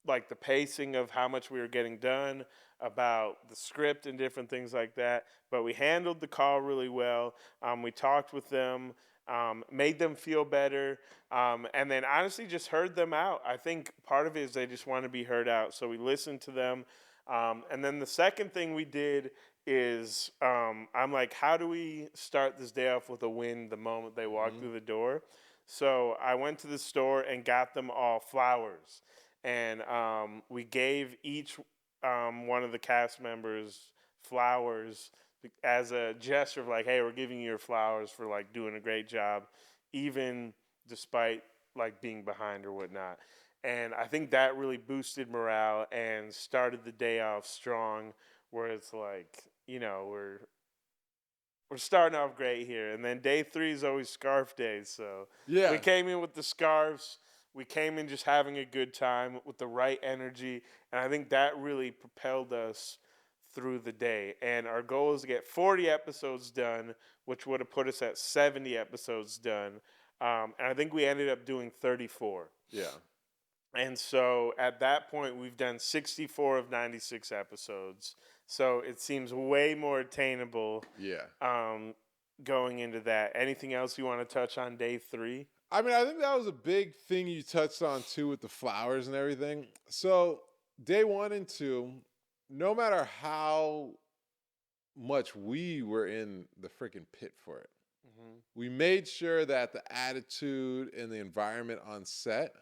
like the pacing of how much we were getting done, about the script and different things like that. But we handled the call really well. We talked with them, made them feel better, and then honestly just heard them out. I think part of it is they just want to be heard out. So we listened to them. And then the second thing we did is I'm like, how do we start this day off with a win the moment they walk through the door? So I went to the store and got them all flowers. And we gave each one of the cast members flowers as a gesture of like, hey, we're giving you your flowers for like doing a great job, even despite like being behind or whatnot. And I think that really boosted morale and started the day off strong, where it's like, we're starting off great here. And then day 3 is always scarf day. So Yeah. we came in with the scarves. We came in just having a good time with the right energy. And I think that really propelled us through the day. And our goal is to get 40 episodes done, which would have put us at 70 episodes done. And I think we ended up doing 34. Yeah. And so at that point, we've done 64 of 96 episodes. So it seems way more attainable Yeah. um, going into that. Anything else you want to touch on day 3? I mean, I think that was a big thing you touched on too with the flowers and everything. So, day 1 and 2, no matter how much we were in the freaking pit for it, Hmm. we made sure that the attitude and the environment on set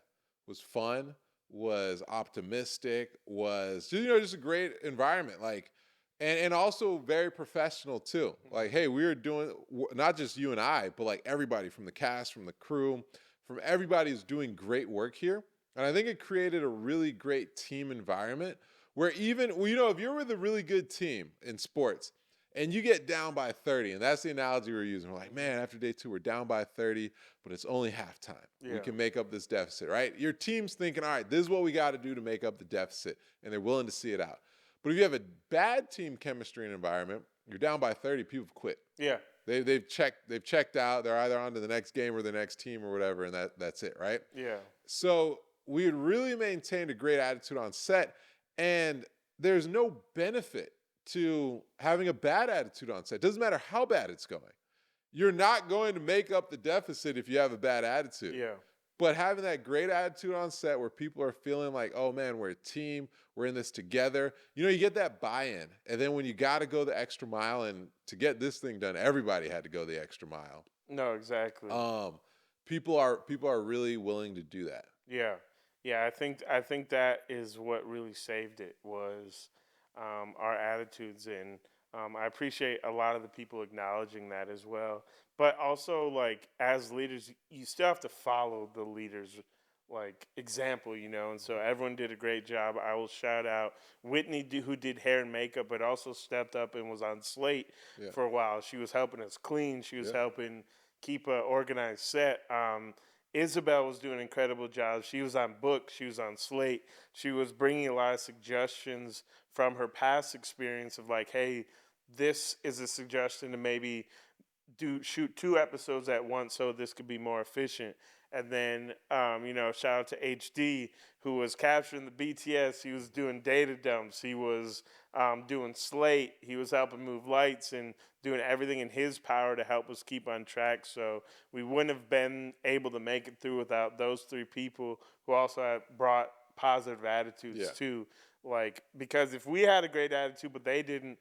was fun, was optimistic, was just a great environment. Like, and also very professional too. Like, hey, we were doing not just you and I, but like everybody from the cast, from the crew, from everybody who's doing great work here. And I think it created a really great team environment where even, well, if you're with a really good team in sports, and you get down by 30, and that's the analogy we're using. We're like, man, after day 2, we're down by 30, but it's only halftime. We Yeah. can make up this deficit, right? Your team's thinking, all right, this is what we got to do to make up the deficit, and they're willing to see it out. But if you have a bad team chemistry and environment, you're down by 30, people have quit. Yeah. They've checked out. They're either on to the next game or the next team or whatever, and that's it, right? Yeah. So we had really maintained a great attitude on set, and there's no benefit to having a bad attitude on set. Doesn't matter how bad it's going. You're not going to make up the deficit if you have a bad attitude. Yeah. But having that great attitude on set where people are feeling like, oh man, we're a team, we're in this together. You get that buy-in. And then when you got to go the extra mile, and to get this thing done, everybody had to go the extra mile. No, exactly. People are really willing to do that. Yeah, yeah. I think that is what really saved it was our attitudes, and I appreciate a lot of the people acknowledging that as well. But also, like as leaders, you still have to follow the leaders' like example, and so everyone did a great job. I will shout out Whitney, who did hair and makeup, but also stepped up and was on slate Yeah. for a while. She was helping us clean. She was Yeah. helping keep a organized set. Isabel was doing an incredible job. She was on book. She was on slate. She was bringing a lot of suggestions from her past experience of like, hey, this is a suggestion to maybe shoot 2 episodes at once so this could be more efficient. And then, shout out to HD, who was capturing the BTS. He was doing data dumps. He was doing slate. He was helping move lights and doing everything in his power to help us keep on track. So we wouldn't have been able to make it through without those 3 people who also have brought positive attitudes too. Like, because if we had a great attitude but they didn't,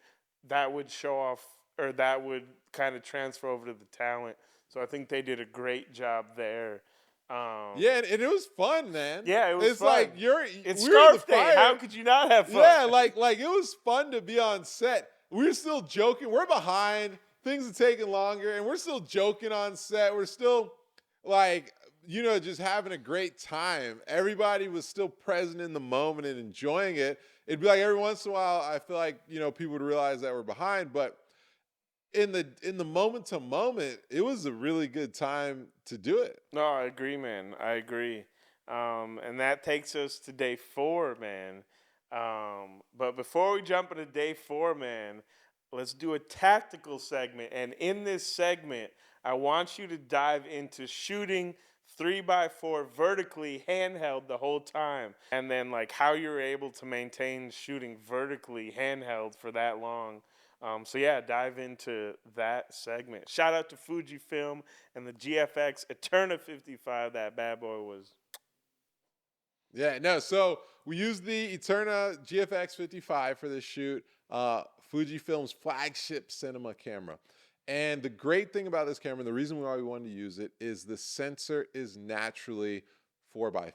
that would show off, or that would kind of transfer over to the talent. So I think they did a great job there. Yeah, and it was fun, man. Yeah, it was it's fun. like It's we were in the Scarf Day. fire. How could you not have fun? Yeah, like it was fun to be on set. We were still joking. We're behind. Things are taking longer, and we're still joking on set. We're still like, just having a great time. Everybody was still present in the moment and enjoying it. It'd be like every once in a while, I feel like, people would realize that we're behind, but in the moment to moment, it was a really good time to do it. No, I agree, man. I agree. And that takes us to day 4, man. But before we jump into day 4, man, let's do a tactical segment. And in this segment, I want you to dive into shooting 3x4 vertically handheld the whole time. And then like how you're able to maintain shooting vertically handheld for that long. So yeah, dive into that segment. Shout out to Fujifilm and the GFX Eterna 55. That bad boy was. Yeah, no. So we used the Eterna GFX 55 for this shoot, Fujifilm's flagship cinema camera. And the great thing about this camera, and the reason why we wanted to use it, is the sensor is naturally 4x3.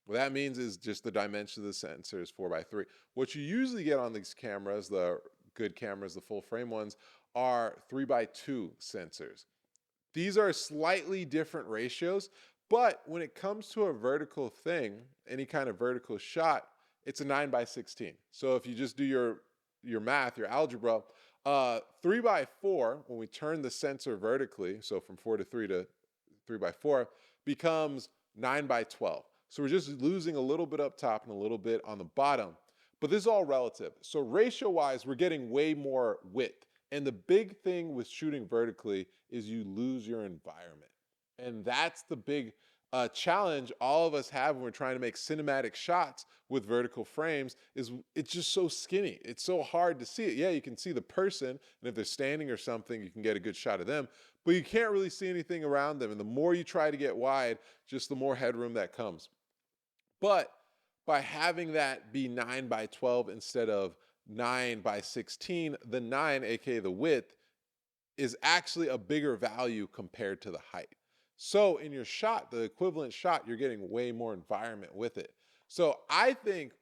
What that means is just the dimension of the sensor is 4x3. What you usually get on these cameras, the good cameras, the full frame ones, are 3x2 sensors. These are slightly different ratios, but when it comes to a vertical thing, any kind of vertical shot, it's a 9x16. So if you just do your math, your algebra, 3x4, when we turn the sensor vertically, so from 4 to 3 to 3x4, becomes 9x12. So we're just losing a little bit up top and a little bit on the bottom. But this is all relative. So ratio-wise, we're getting way more width. And the big thing with shooting vertically is you lose your environment. And that's the big challenge all of us have when we're trying to make cinematic shots with vertical frames is it's just so skinny. It's so hard to see it. Yeah, you can see the person, and if they're standing or something, you can get a good shot of them, but you can't really see anything around them. And the more you try to get wide, just the more headroom that comes. But by having that be 9 by 12 instead of 9 by 16, the 9, aka the width, is actually a bigger value compared to the height. So in your shot, the equivalent shot, you're getting way more environment with it. So I think,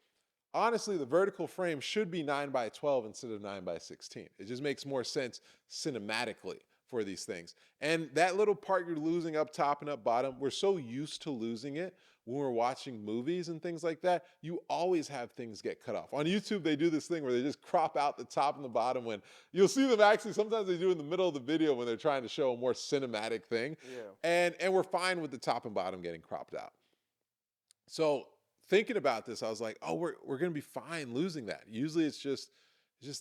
honestly, the vertical frame should be 9 by 12 instead of 9 by 16. It just makes more sense cinematically for these things. And that little part you're losing up top and up bottom, we're so used to losing it when we're watching movies and things like that. You always have things get cut off. On YouTube, they do this thing where they just crop out the top and the bottom when you'll see them actually, sometimes they do in the middle of the video when they're trying to show a more cinematic thing. Yeah. And we're fine with the top and bottom getting cropped out. So thinking about this, I was like, oh, we're going to be fine losing that. Usually it's just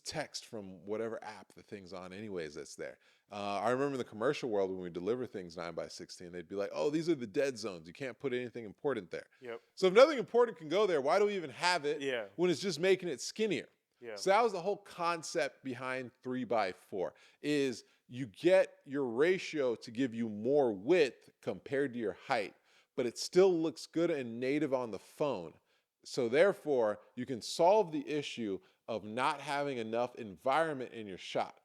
text from whatever app the thing's on anyways that's there. I remember in the commercial world when we deliver things 9 by 16, they'd be like, oh, these are the dead zones. You can't put anything important there. Yep. So if nothing important can go there, why do we even have it Yeah. when it's just making it skinnier? Yeah. So that was the whole concept behind 3 by 4 is you get your ratio to give you more width compared to your height, but it still looks good and native on the phone. So therefore, you can solve the issue of not having enough environment in your shot.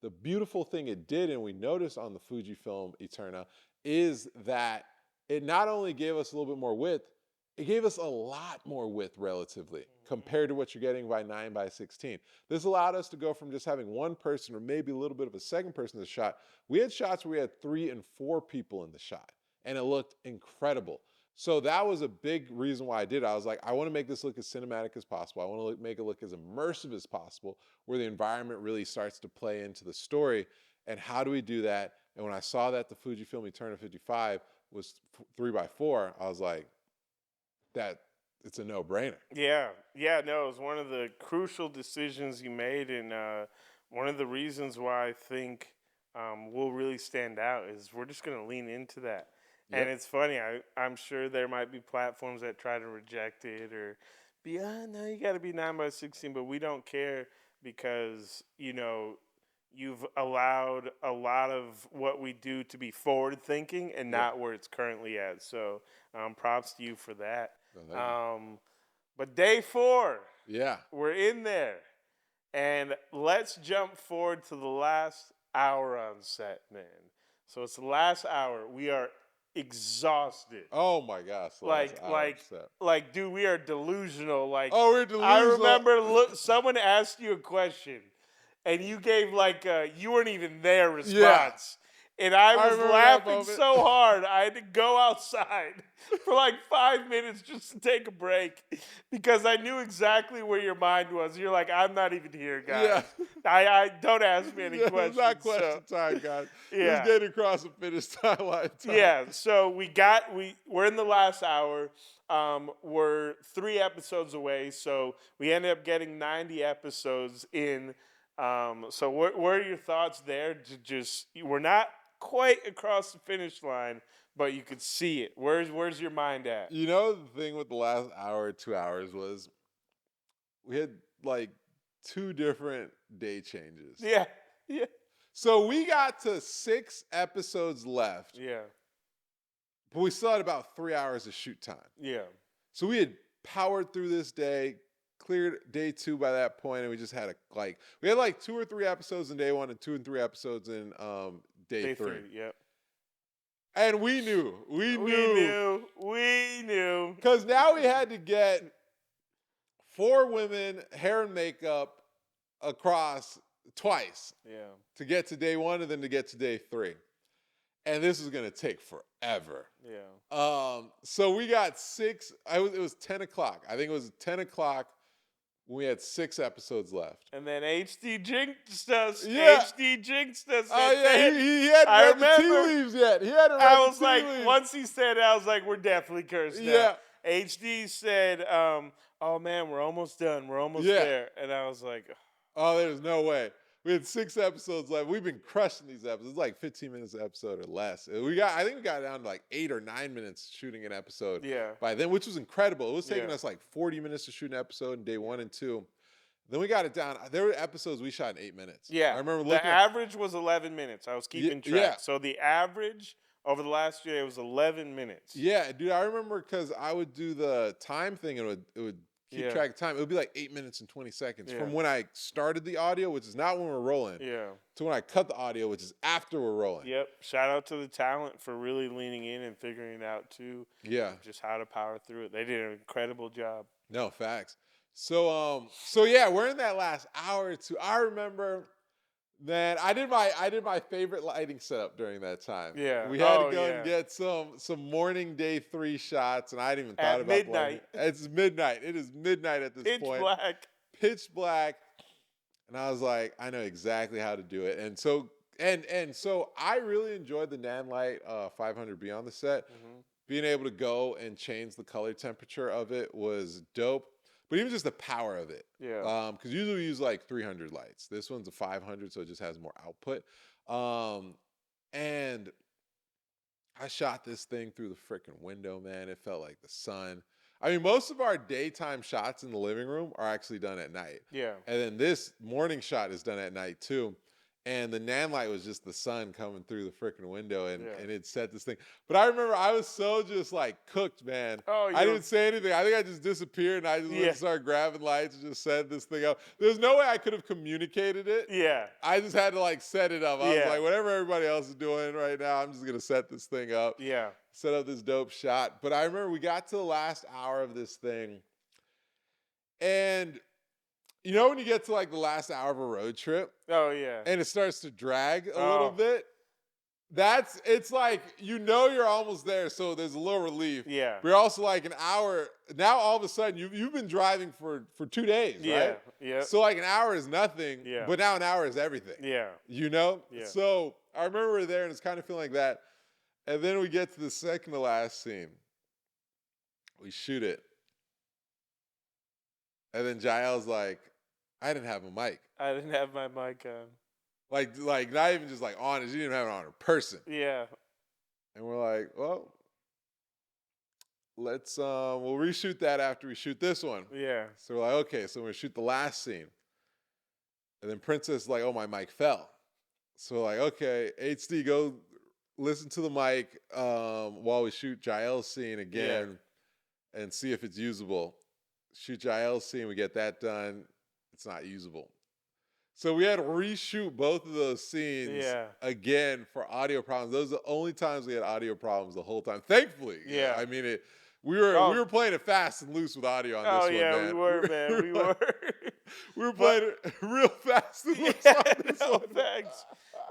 The beautiful thing it did, and we noticed on the Fujifilm Eterna, is that it not only gave us a little bit more width, it gave us a lot more width relatively compared to what you're getting by 9 by 16. This allowed us to go from just having one person or maybe a little bit of a second person in the shot. We had shots where we had 3 and 4 people in the shot, and it looked incredible. So that was a big reason why I did it. I was like, I want to make this look as cinematic as possible. I want to make it look as immersive as possible, where the environment really starts to play into the story. And how do we do that? And when I saw that the Fujifilm Eterna 55 was 3 by 4, I was like, that it's a no-brainer. Yeah, no, it was one of the crucial decisions you made, and one of the reasons why I think we'll really stand out is we're just going to lean into that. Yep. And it's funny, I'm sure there might be platforms that try to reject it or be, no, you got to be 9 by 16, but we don't care because, you've allowed a lot of what we do to be forward-thinking and not where it's currently at. So props to you for that. But day 4, we're in there. And let's jump forward to the last hour on set, man. So it's the last hour. We are exhausted. Oh my gosh! Like, dude, we are delusional. Like, oh, we're delusional. I remember someone asked you a question, and you gave you weren't even there response. And I was laughing so hard, I had to go outside for like 5 minutes just to take a break because I knew exactly where your mind was. You're like, I'm not even here, guys. Yeah. I don't ask me any questions. It's not question time, guys. It's getting across the finish line. Yeah, so we're in the last hour. We're 3 episodes away, so we ended up getting 90 episodes in. So what are your thoughts there? We're not quite across the finish line, but you could see it. Where's your mind at? The thing with the last hour, 2 hours was we had like 2 different day changes. Yeah. So we got to 6 episodes left. Yeah. But we still had about 3 hours of shoot time. Yeah. So we had powered through this day, cleared day 2 by that point, and we just had we had like 2 or 3 episodes in day 1 and 2 and 3 episodes in day 3. Yep. And we knew. Because now we had to get 4 women, hair and makeup, across twice. Yeah. To get to day 1 and then to get to day 3. And this is going to take forever. Yeah. So we got 6. It was 10 o'clock. I think it was 10 o'clock when we had 6 episodes left. And then HD jinxed us. Yeah. HD jinxed us. Oh, yeah. He hadn't read the tea leaves yet. I was like, once he said it, I was like, we're definitely cursed now. Yeah. HD said, oh, man, we're almost done. We're almost there. And I was like, oh, there's no way. We had 6 episodes left. We've been crushing these episodes. It's like 15 minutes an episode or less. I think we got down to like 8 or 9 minutes shooting an episode Yeah. by then, which was incredible. It was taking Yeah. us like 40 minutes to shoot an episode in day 1 and 2. Then we got it down. There were episodes we shot in 8 minutes. Yeah. I remember the looking. average was 11 minutes. I was keeping track. Yeah. So the average over the last year was 11 minutes. Yeah, dude, I remember because I would do the time thing and it would keep track of time. It would be like 8 minutes and 20 seconds from when I started the audio, which is not when we're rolling, to when I cut the audio, which is after we're rolling. Yep. Shout out to the talent for really leaning in and figuring it out too. Yeah. Just how to power through it. They did an incredible job. No, facts. So yeah, we're in that last hour or two. I remember that I did my favorite lighting setup during that time. Yeah. We had to go and get some morning day 3 shots, and I hadn't even thought about midnight. It's midnight. It is midnight at this point. Pitch black. Pitch black. And I was like, I know exactly how to do it. And so I really enjoyed the Nanlite 500B on the set. Mm-hmm. Being able to go and change the color temperature of it was dope. But even just the power of it. Yeah. Because usually we use like 300 lights. This one's a 500, so it just has more output. And I shot this thing through the freaking window, man. It felt like the sun. I mean, most of our daytime shots in the living room are actually done at night. Yeah. And then this morning shot is done at night too. And the Nanlite was just the sun coming through the freaking window, and it set this thing. But I remember I was so just like cooked, man. Oh, I didn't say anything. I think I just disappeared, and I just went and started grabbing lights and just set this thing up. There's no way I could have communicated it. Yeah. I just had to like set it up. I was like, whatever everybody else is doing right now, I'm just going to set this thing up. Yeah. Set up this dope shot. But I remember we got to the last hour of this thing, and you know when you get to like the last hour of a road trip? Oh, yeah. And it starts to drag a little bit? It's like, you know you're almost there, so there's a little relief. Yeah. But you're also like an hour. Now all of a sudden, you've been driving for 2 days, right? Yeah. So like an hour is nothing, Yeah. but now an hour is everything. Yeah. You know? Yeah. So I remember we're there, and it's kind of feeling like that. And then we get to the second to last scene. We shoot it. And then Jael's like, I didn't have a mic. I didn't have my mic on. Like not even just like on it. She didn't have it on her person. Yeah. And we're like, well, we'll reshoot that after we shoot this one. Yeah. So we're like, okay, so we're gonna shoot the last scene. And then Princess is like, oh, my mic fell. So we're like, okay, HD, go listen to the mic while we shoot Jael's scene again and see if it's usable. Shoot Jael's scene, we get that done. It's not usable. So we had to reshoot both of those scenes again for audio problems. Those are the only times we had audio problems the whole time. Thankfully. Yeah. I mean, we were playing it fast and loose with audio on this one, man. Oh, yeah, we were, man. We were. We were playing it real fast and loose on this one. Thanks.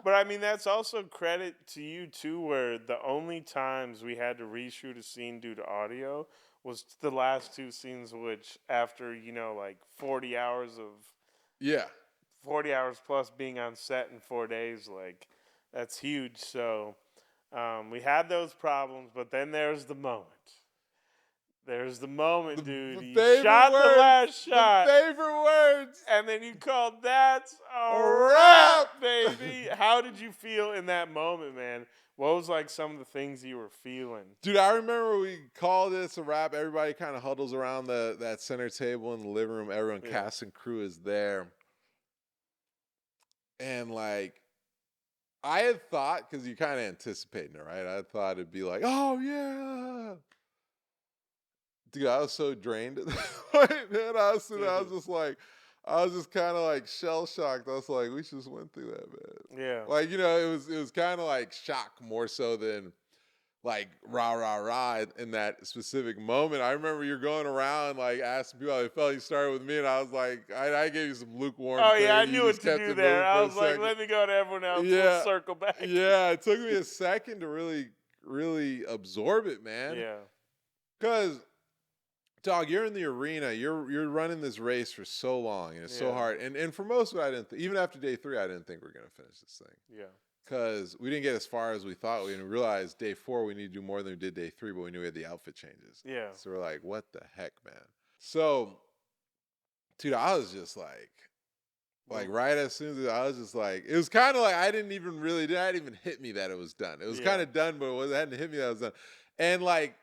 But, I mean, that's also credit to you, too, where the only times we had to reshoot a scene due to audio was the last 2 scenes, which after, 40 hours of... Yeah. 40 hours plus being on set in 4 days, like, that's huge. So we had those problems, but then there's the moment. There's the moment, dude. You shot the last shot. The favorite words. And then you called that's a wrap, baby. How did you feel in that moment, man? What was like some of the things you were feeling? Dude, I remember we called this a wrap. Everybody kind of huddles around that center table in the living room. Everyone, cast and crew is there. And like, I had thought, because you're kind of anticipating it, right? I thought it'd be like, oh yeah. Dude, I was so drained at that point, man. I was just kind of like shell shocked. I was like, we just went through that, man. Yeah. Like, it was kind of like shock more so than like rah, rah, rah in that specific moment. I remember you're going around like asking people how they felt. You started with me, and I was like, I gave you some lukewarm. Oh, yeah, I thing. knew You what just to kept do it there. I moving was for a like, second. let me go to everyone else. Yeah. We'll circle back. Yeah, it took me a second to really, really absorb it, man. Yeah. Because, dog, you're in the arena. You're running this race for so long, and it's so hard. And for most of it, even after day 3, I didn't think we were going to finish this thing. Yeah. Because we didn't get as far as we thought. We realized day 4 we need to do more than we did day 3, but we knew we had the outfit changes. Yeah. So we're like, what the heck, man? So, dude, I was just like, Like right as soon as I was just like, it was kind of like I didn't even really, it hadn't even hit me that it was done. It was kind Yeah. of done, but it hadn't hit me that it was done. And like,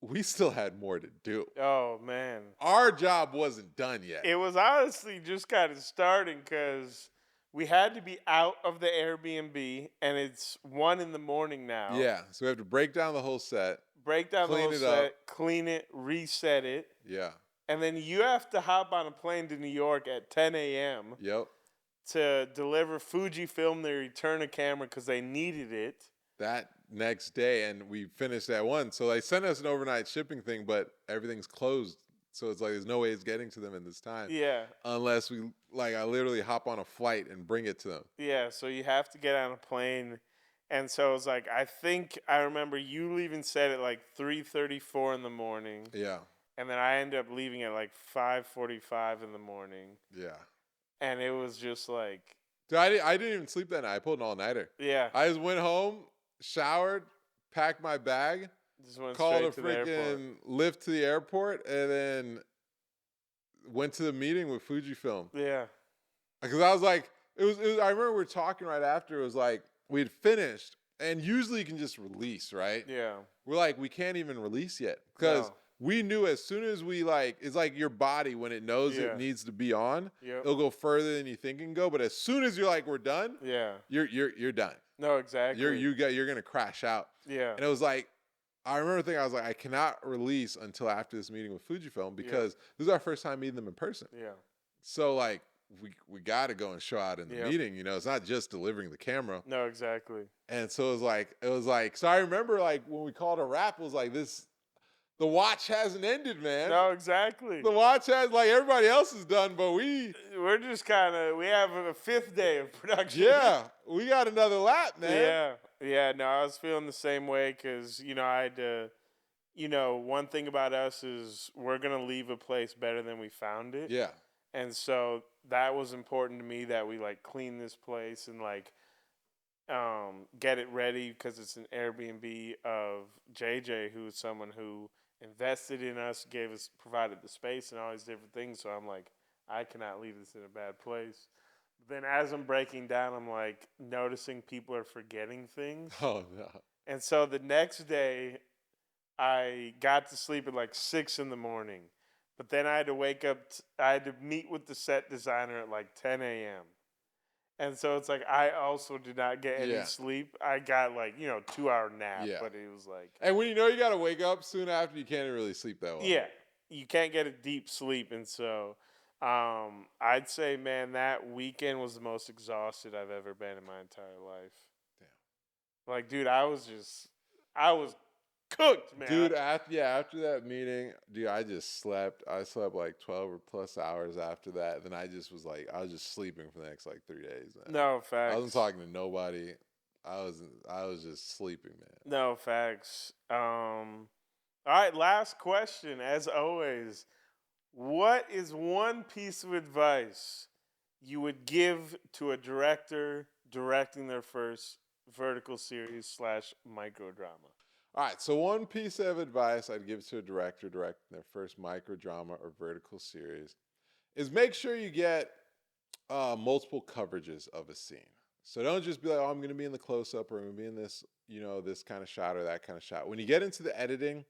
we still had more to do. Oh man. Our job wasn't done yet. It was honestly just kind of starting because we had to be out of the Airbnb, and it's 1 a.m. now. Yeah, so we have to break down the whole set, Break down the clean whole it set, up. clean it, reset it, Yeah, and then you have to hop on a plane to New York at 10 a.m. yep. to deliver Fujifilm their return a camera because they needed it. That next day, and we finished at 1. So they sent us an overnight shipping thing, but everything's closed. So it's like there's no way it's getting to them in this time. Yeah. Unless we, like, I literally hop on a flight and bring it to them. Yeah, so you have to get on a plane. And so it was like, I think I remember you leaving set at like 3:34 in the morning. Yeah, And then I ended up leaving at like 5:45 in the morning. yeah. And it was just like, Dude, I didn't even sleep that night. I pulled an all-nighter. yeah. I just went home, showered, packed my bag, Just went called a straight to the airport. freaking Lyft to the airport, and then went to the meeting with Fujifilm. Yeah. Because I was like, it was. I remember we were talking right after. It was like we had finished, and usually you can just release, right? Yeah. We're like, we can't even release yet because No. we knew as soon as we like, it's like your body when it knows Yeah. it needs to be on, Yep. it'll go further than you think it can go. But as soon as you're like, we're done, Yeah. you're done. No, exactly. You're gonna crash out. Yeah. And it was like, I remember thinking, I was like, I cannot release until after this meeting with Fujifilm because this is our first time meeting them in person. Yeah. So like, we got to go and show out in the Yep. meeting. You know, it's not just delivering the camera. No, exactly. And so it was like. So I remember like when we called a wrap, it was like this. The watch hasn't ended, man. No, exactly. The watch has like everybody else is done, but We're just kind of, we have a 5th day of production. yeah, we got another lap, man. Yeah. Yeah. No, I was feeling the same way because, I had to, one thing about us is we're going to leave a place better than we found it. Yeah. And so that was important to me that we like clean this place and like get it ready because it's an Airbnb of JJ, who is someone who invested in us, provided the space and all these different things. So I'm like, I cannot leave this in a bad place. Then as I'm breaking down, I'm like noticing people are forgetting things. Oh no. And so the next day, I got to sleep at like 6 in the morning. But then I had to wake up, I had to meet with the set designer at like 10 a.m. And so it's like I also did not get any sleep. I got like, 2-hour nap, but it was like. And when you know you got to wake up soon after, you can't really sleep that well. Yeah, you can't get a deep sleep. And so I'd say, man, that weekend was the most exhausted I've ever been in my entire life. Damn. Like, dude, I was cooked, man. Dude, after that meeting, dude, I just slept. I slept like 12 or plus hours after that. Then I was just sleeping for the next like 3 days, man. No, facts. I wasn't talking to nobody. I was just sleeping, man. No, facts. All right, last question, as always. What is one piece of advice you would give to a director directing their first vertical series / microdrama? All right, so one piece of advice I'd give to a director directing their first microdrama or vertical series is make sure you get multiple coverages of a scene. So don't just be like, oh, I'm going to be in the close-up or I'm going to be in this, this kind of shot or that kind of shot. When you get into the editing,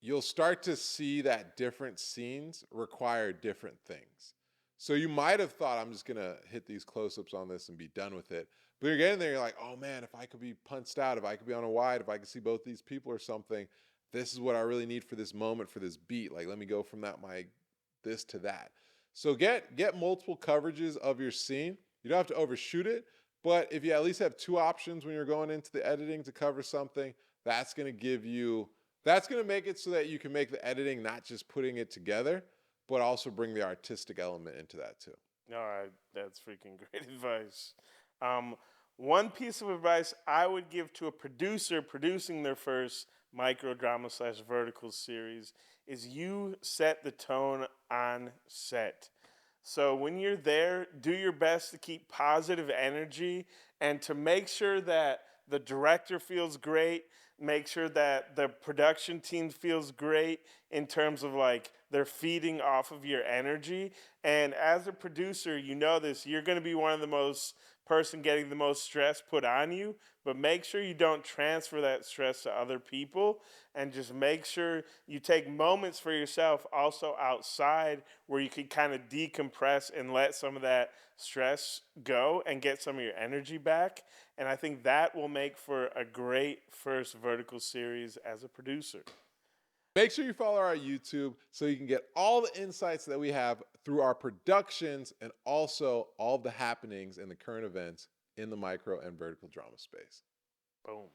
you'll start to see that different scenes require different things. So you might have thought, I'm just going to hit these close-ups on this and be done with it. But you're getting there, you're like, oh man, if I could be punched out, if I could be on a wide, if I could see both these people or something, this is what I really need for this moment, for this beat. Like, let me go from this to that. So get multiple coverages of your scene. You don't have to overshoot it, but if you at least have 2 options when you're going into the editing to cover something, that's going to make it so that you can make the editing not just putting it together, but also bring the artistic element into that too. All right, that's freaking great advice. One piece of advice I would give to a producer producing their first microdrama / vertical series is you set the tone on set. So when you're there, do your best to keep positive energy and to make sure that the director feels great, make sure that the production team feels great in terms of like they're feeding off of your energy. And as a producer, you know this, you're going to be one of the most person getting the most stress put on you, but make sure you don't transfer that stress to other people, and just make sure you take moments for yourself also outside where you can kind of decompress and let some of that stress go and get some of your energy back. And I think that will make for a great first vertical series as a producer. Make sure you follow our YouTube so you can get all the insights that we have through our productions and also all the happenings and the current events in the micro and vertical drama space. Boom.